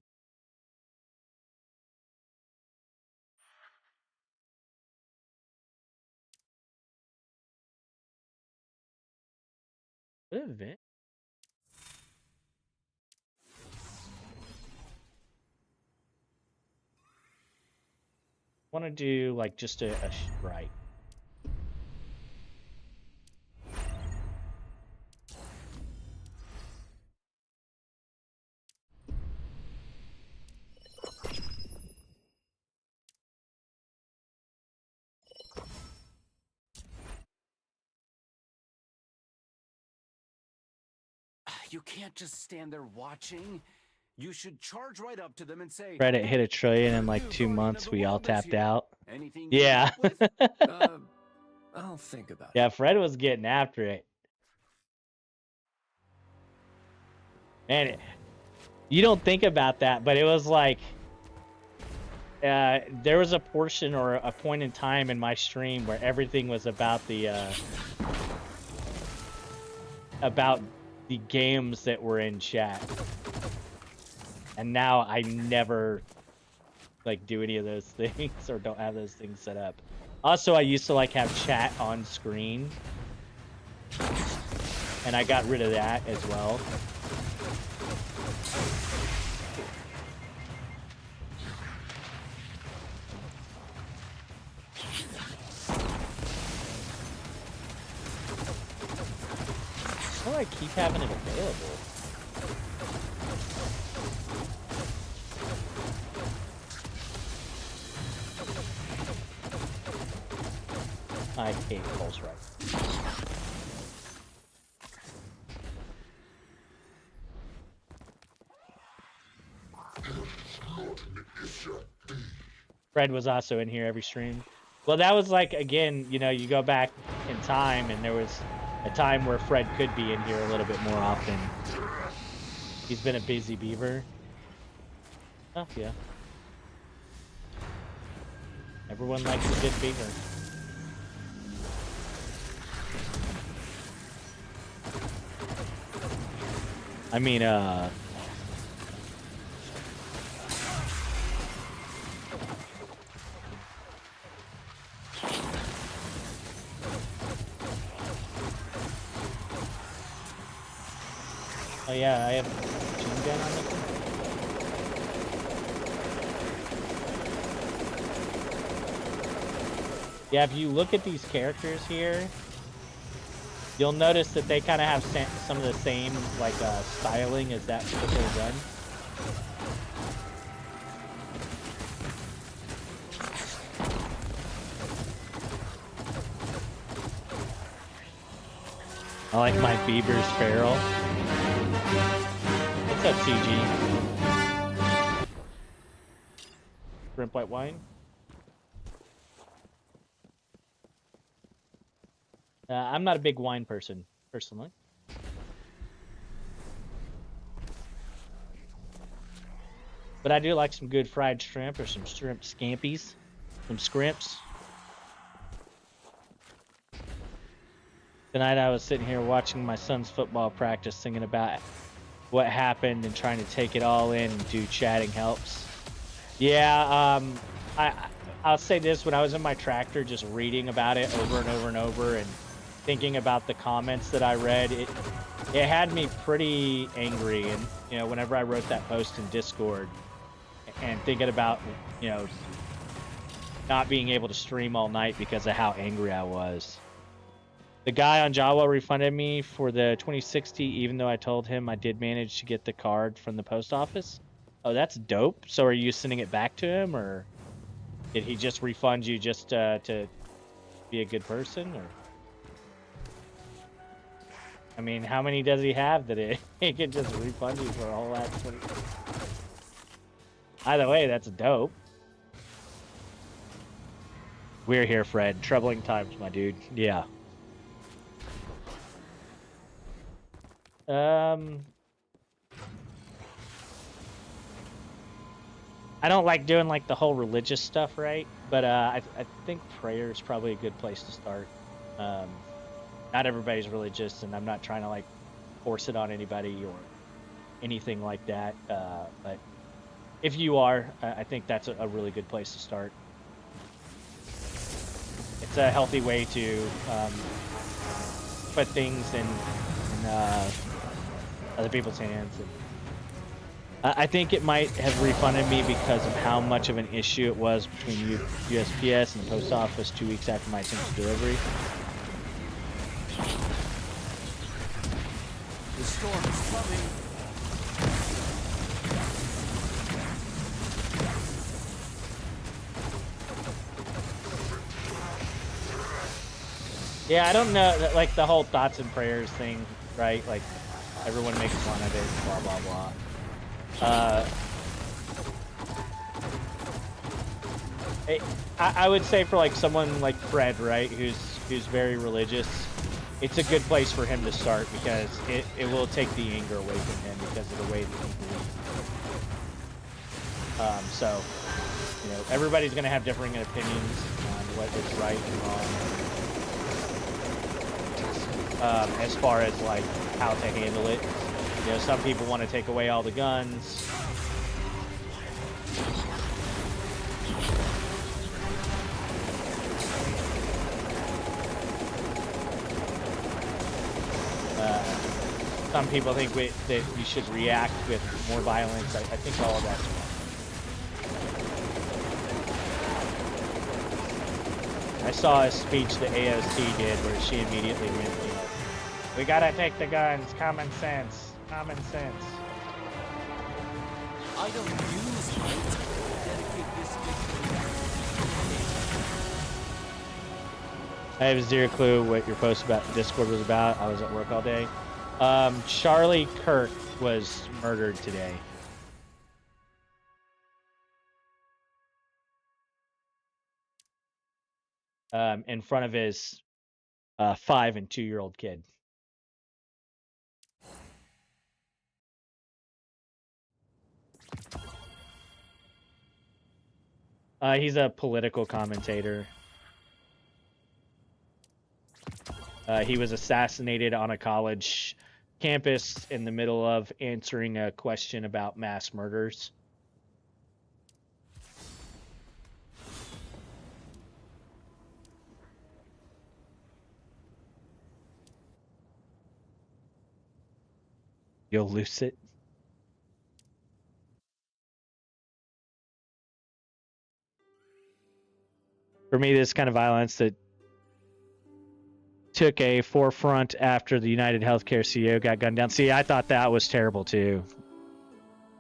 What event? I want to do like just a strike. You can't just stand there watching. You should charge right up to them and say, Reddit hit $1 trillion in like 2 months. We all tapped out. Yeah. I'll think about it. Yeah, Fred was getting after it. Man, you don't think about that, but it was like there was a portion or a point in time in my stream where everything was about the games that were in chat, and now I never like do any of those things or don't have those things set up. Also, I used to like have chat on screen, and I got rid of that as well. How do I keep having it available? I hate pulse rifle. Fred was also in here every stream. Well, that was like, again, you know, you go back in time and there was a time where Fred could be in here a little bit more often. He's been a busy beaver. Oh, yeah. Everyone likes a good beaver. I mean, oh yeah, I have a machine gun on this one. Yeah, if you look at these characters here, you'll notice that they kind of have some of the same, like, styling as that particular gun. I like my beaver's feral. What's up, CG? Shrimp white wine? I'm not a big wine person, personally. But I do like some good fried shrimp or some shrimp scampies. Some scrimps. Tonight I was sitting here watching my son's football practice, thinking about what happened and trying to take it all in and do chatting helps. Yeah, I'll say this, when I was in my tractor just reading about it over and over and over and thinking about the comments that I read, it had me pretty angry. And, you know, whenever I wrote that post in Discord and thinking about, you know, not being able to stream all night because of how angry I was. The guy on Jawa refunded me for the 2060, even though I told him I did manage to get the card from the post office. Oh, that's dope. So are you sending it back to him, or did he just refund you just to be a good person? Or, I mean, how many does he have that he can just refund you for all that? Either way, that's dope. We're here, Fred. Troubling times, my dude. Yeah. I don't like doing like the whole religious stuff, right? But I think prayer is probably a good place to start. Not everybody's religious, and I'm not trying to like force it on anybody or anything like that. But if you are, I think that's a really good place to start. It's a healthy way to put things in other people's hands. And I think it might have refunded me because of how much of an issue it was between USPS and the post office 2 weeks after my attempted delivery. The storm is coming. Yeah, I don't know, like the whole thoughts and prayers thing, right? Like everyone makes fun of it, blah blah blah. I would say for like someone like Fred, right, who's very religious, it's a good place for him to start because it will take the anger away from him because of the way that he believes. So You know, everybody's going to have differing opinions on what is right and wrong. As far as like how to handle it. You know, some people want to take away all the guns. Some people think that you should react with more violence. I think all of that's wrong. I saw a speech that AOC did where she immediately went, you know, we gotta take the guns, common sense, common sense. I don't use might to dedicate this victory. I have zero clue what your post about Discord was about. I was at work all day. Charlie Kirk was murdered today. In front of his 5 and 2-year-old kid. He's a political commentator. He was assassinated on a college campus in the middle of answering a question about mass murders. You'll lose it. For me, this kind of violence that took a forefront after the United Healthcare CEO got gunned down. See, I thought that was terrible too.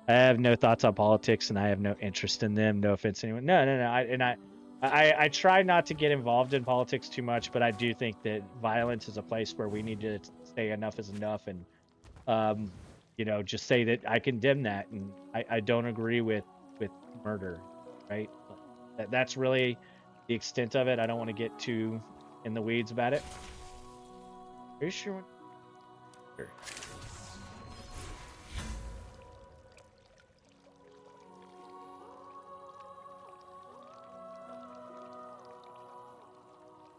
I have no thoughts on politics, and I have no interest in them. No offense to anyone. No. I try not to get involved in politics too much, but I do think that violence is a place where we need to say enough is enough, and you know, just say that I condemn that, and I don't agree with murder, right? That's really the extent of it. I don't want to get too in the weeds about it. Are you sure? Sure.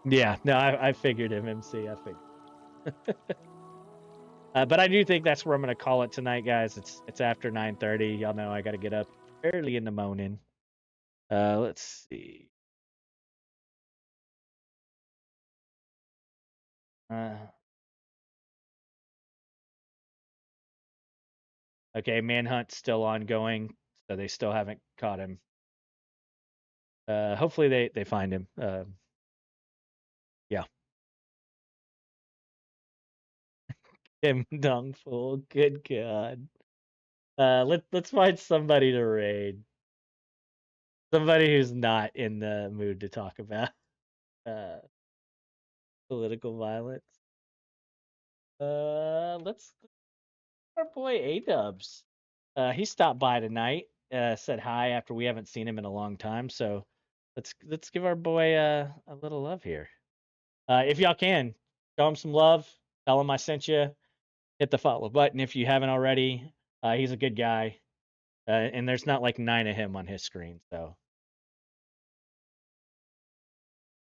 Yeah, no, I figured him, MC. I figured. But I do think that's where I'm going to call it tonight, guys. It's after 9:30. Y'all know I got to get up early in the morning. Let's see. Okay, manhunt's still ongoing, so they still haven't caught him. Hopefully they find him. Yeah. Kim Dong Fool, good God. Let's find somebody to raid. Somebody who's not in the mood to talk about political violence. Let's our boy A-Dubs. He stopped by tonight. Said hi after we haven't seen him in a long time. So let's give our boy a little love here. If y'all can, show him some love. Tell him I sent you. Hit the follow button if you haven't already. He's a good guy. And there's not like 9 of him on his screen, so